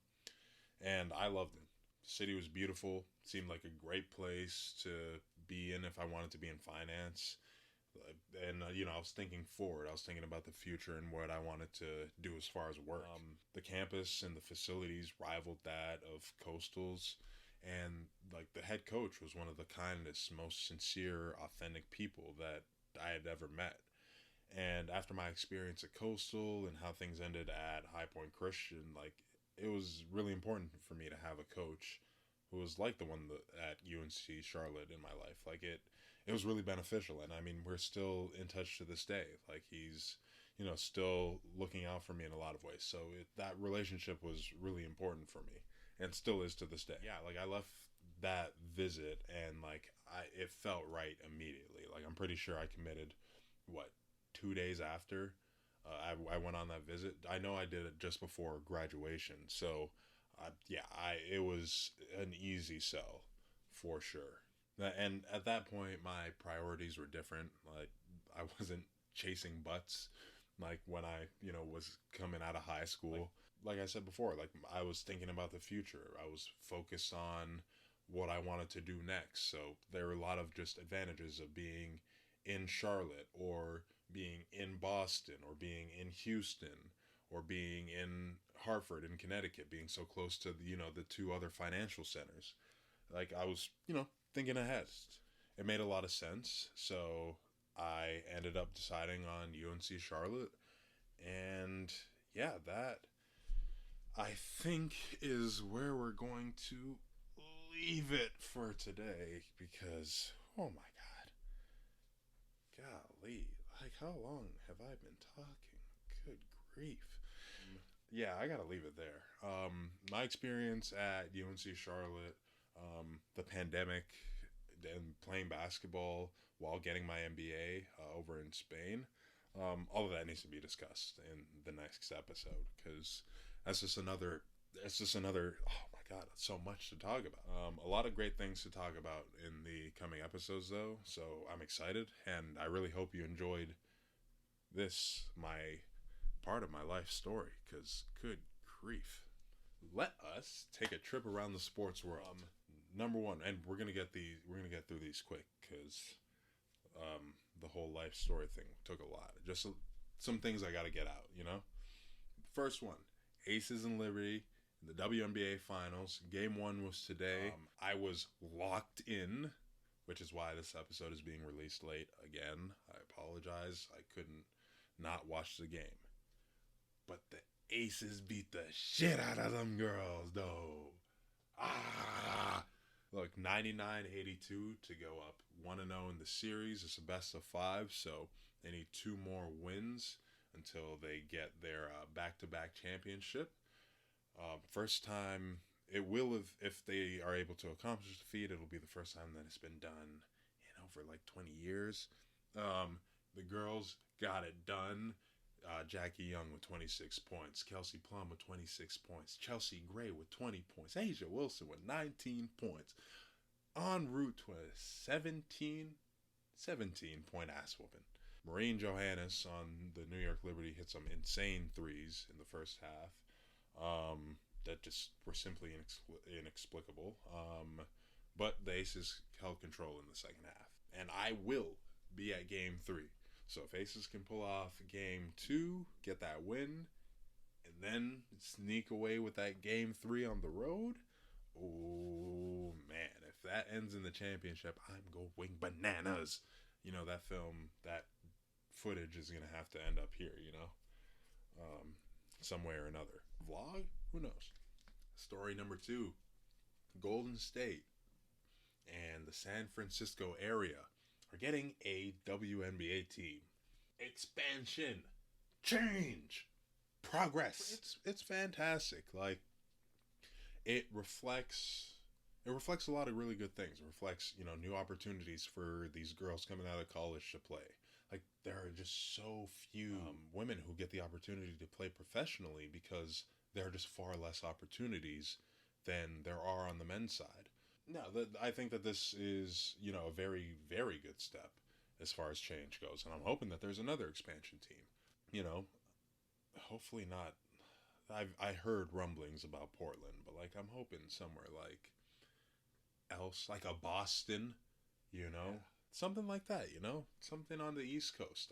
And I loved it. The city was beautiful. Seemed like a great place to be in if I wanted to be in finance. And I was thinking forward. I was thinking about the future and what I wanted to do as far as work. The campus and the facilities rivaled that of Coastal's, and like the head coach was one of the kindest, most sincere, authentic people that I had ever met. And after my experience at Coastal and how things ended at High Point Christian, like it was really important for me to have a coach who was like the one at UNC Charlotte in my life. Like it was really beneficial, and I mean we're still in touch to this day. Like he's still looking out for me in a lot of ways. So that relationship was really important for me, and still is to this day. Yeah, like I left that visit and like it felt right immediately. Like I'm pretty sure I committed what 2 days after I went on that visit. I know I did it just before graduation, so yeah, it was an easy sell for sure. And at that point, my priorities were different. Like I wasn't chasing butts like when I was coming out of high school. Like I said before, like I was thinking about the future. I was focused on what I wanted to do next. So there were a lot of just advantages of being in Charlotte or being in Boston or being in Houston or being in Hartford in Connecticut, being so close to the two other financial centers. Like I was, thinking ahead. It made a lot of sense. So I ended up deciding on UNC Charlotte, and yeah, that I think is where we're going to leave it for today because oh my golly, like how long have I been talking? Good grief. Yeah, I gotta leave it there. My experience at UNC Charlotte, the pandemic, and playing basketball while getting my MBA over in Spain, all of that needs to be discussed in the next episode because that's just another. It's just another. Oh my god, that's so much to talk about. A lot of great things to talk about in the coming episodes, though. So I'm excited, and I really hope you enjoyed this my part of my life story because good grief. Let us take a trip around the sports world. Number one, and we're gonna get through these quick because the whole life story thing took a lot. Just some things I got to get out. First one, Aces and Liberty in the WNBA Finals. Game one was today. I was locked in, which is why this episode is being released late again. I apologize. I couldn't not watch the game. But the Aces beat the shit out of them girls, though. Look, 99-82 to go up 1-0 in the series. It's a best of 5, so they need 2 more wins until they get their back-to-back championship. First time it will, if they are able to accomplish the feat, it'll be the first time that it's been done for like 20 years. The girls got it done. Jackie Young with 26 points, Kelsey Plum with 26 points, Chelsea Gray with 20 points, Asia Wilson with 19 points, en route to a 17 point ass whooping. Maureen Johannes on the New York Liberty hit some insane threes in the first half that just were simply inexplicable. But the Aces held control in the second half. And I will be at game 3. So if Aces can pull off game 2, get that win, and then sneak away with that game 3 on the road, oh man, if that ends in the championship, I'm going bananas. That film, that footage is going to have to end up here, some way or another. Vlog? Who knows? Story number 2, Golden State and the San Francisco area are getting a WNBA team. Expansion, change, progress. It's fantastic. Like, it reflects a lot of really good things. It reflects, new opportunities for these girls coming out of college to play. Like, there are just so few women who get the opportunity to play professionally because there are just far less opportunities than there are on the men's side. No, I think that this is, a very, very good step as far as change goes. And I'm hoping that there's another expansion team. Hopefully not. I heard rumblings about Portland, but, I'm hoping somewhere else, like a Boston, Yeah. Something like that, Something on the East Coast.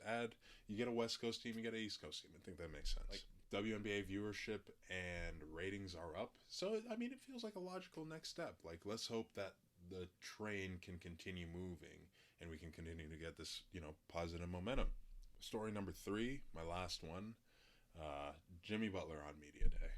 You get a West Coast team, you get an East Coast team. I think that makes sense. WNBA viewership and ratings are up. So, it feels like a logical next step. Let's hope that the train can continue moving and we can continue to get this, positive momentum. Story number 3, my last one, Jimmy Butler on Media Day.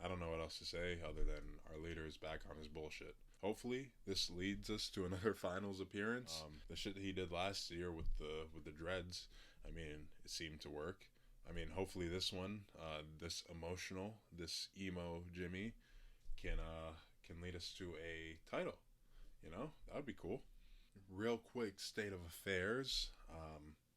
I don't know what else to say other than our leader is back on his bullshit. Hopefully, this leads us to another finals appearance. The shit that he did last year with the dreads, it seemed to work. Hopefully this one, this emotional, this emo Jimmy, can lead us to a title. That would be cool. Real quick state of affairs.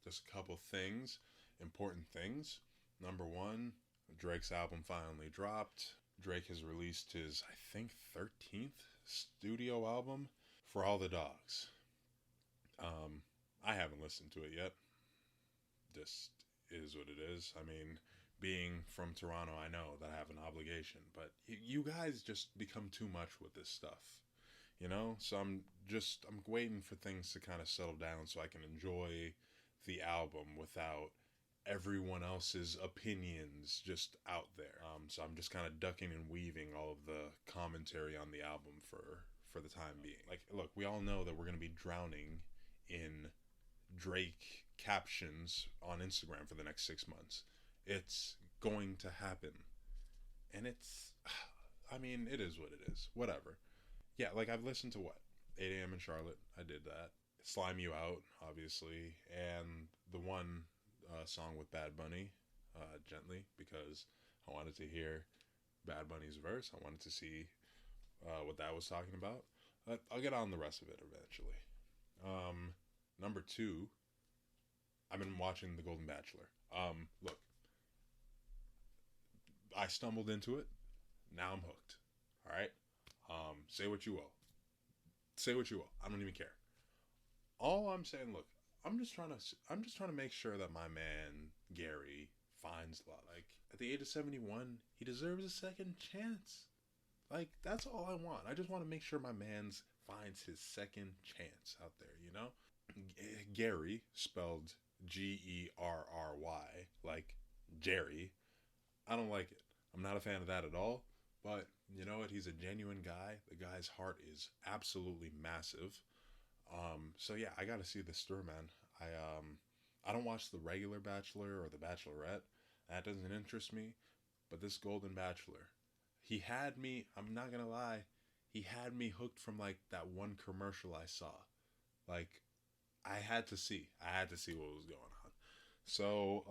Just a couple things, important things. Number 1, Drake's album finally dropped. Drake has released his, I think, 13th studio album, For All the Dogs. I haven't listened to it yet. Just is what it is. Being from Toronto, I know that I have an obligation, but you guys just become too much with this stuff, So I'm waiting for things to kind of settle down so I can enjoy the album without everyone else's opinions just out there. So I'm just kind of ducking and weaving all of the commentary on the album for the time being. Look, we all know that we're going to be drowning in Drake captions on Instagram for the next 6 months. It's going to happen. And it is what it is. Whatever. Yeah, I've listened to 8 a.m. in Charlotte. I did that. Slime You Out, obviously. And the one song with Bad Bunny, Gently, because I wanted to hear Bad Bunny's verse. I wanted to see what that was talking about. I'll get on the rest of it eventually. Number 2, I've been watching The Golden Bachelor. Look, I stumbled into it. Now I'm hooked. All right? Say what you will. Say what you will. I don't even care. All I'm saying, look, I'm just trying to make sure that my man Gary finds love. At the age of 71, he deserves a second chance. That's all I want. I just want to make sure my man's finds his second chance out there, Gary, spelled Gerry, like Jerry. I don't like it. I'm not a fan of that at all. But you know what? He's a genuine guy. The guy's heart is absolutely massive. So yeah, I gotta see this through, man. I don't watch the regular Bachelor or the Bachelorette. That doesn't interest me. But this Golden Bachelor, He had me, I'm not gonna lie, he had me hooked from like that one commercial I saw. Like, I had to see what was going on. So,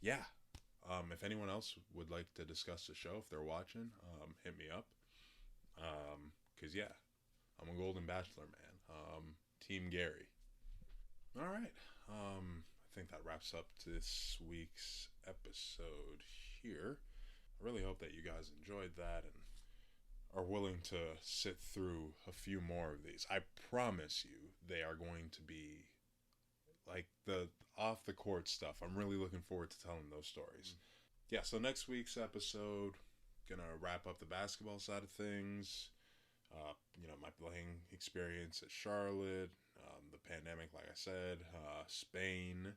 yeah. If anyone else would like to discuss the show, if they're watching, hit me up. Cause yeah, I'm a Golden Bachelor man. Team Gary. All right. I think that wraps up this week's episode here. I really hope that you guys enjoyed that and are willing to sit through a few more of these. I promise you, they are going to be like the off the court stuff. I'm really looking forward to telling those stories. Yeah, so next week's episode, gonna wrap up the basketball side of things. My playing experience at Charlotte, the pandemic, like I said, Spain.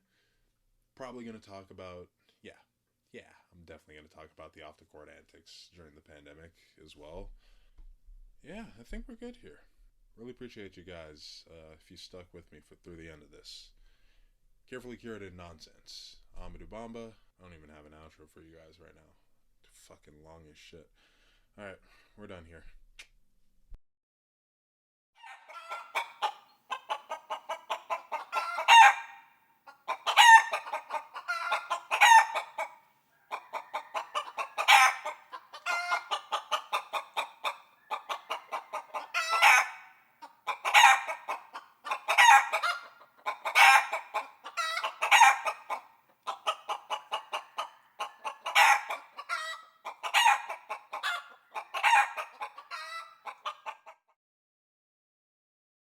Probably gonna talk about, yeah, I'm definitely gonna talk about the off the court antics during the pandemic as well. Yeah, I think we're good here. Really appreciate you guys if you stuck with me through the end of this. Carefully curated nonsense. Amadou Bamba. I don't even have an outro for you guys right now. Fucking long as shit. Alright, we're done here.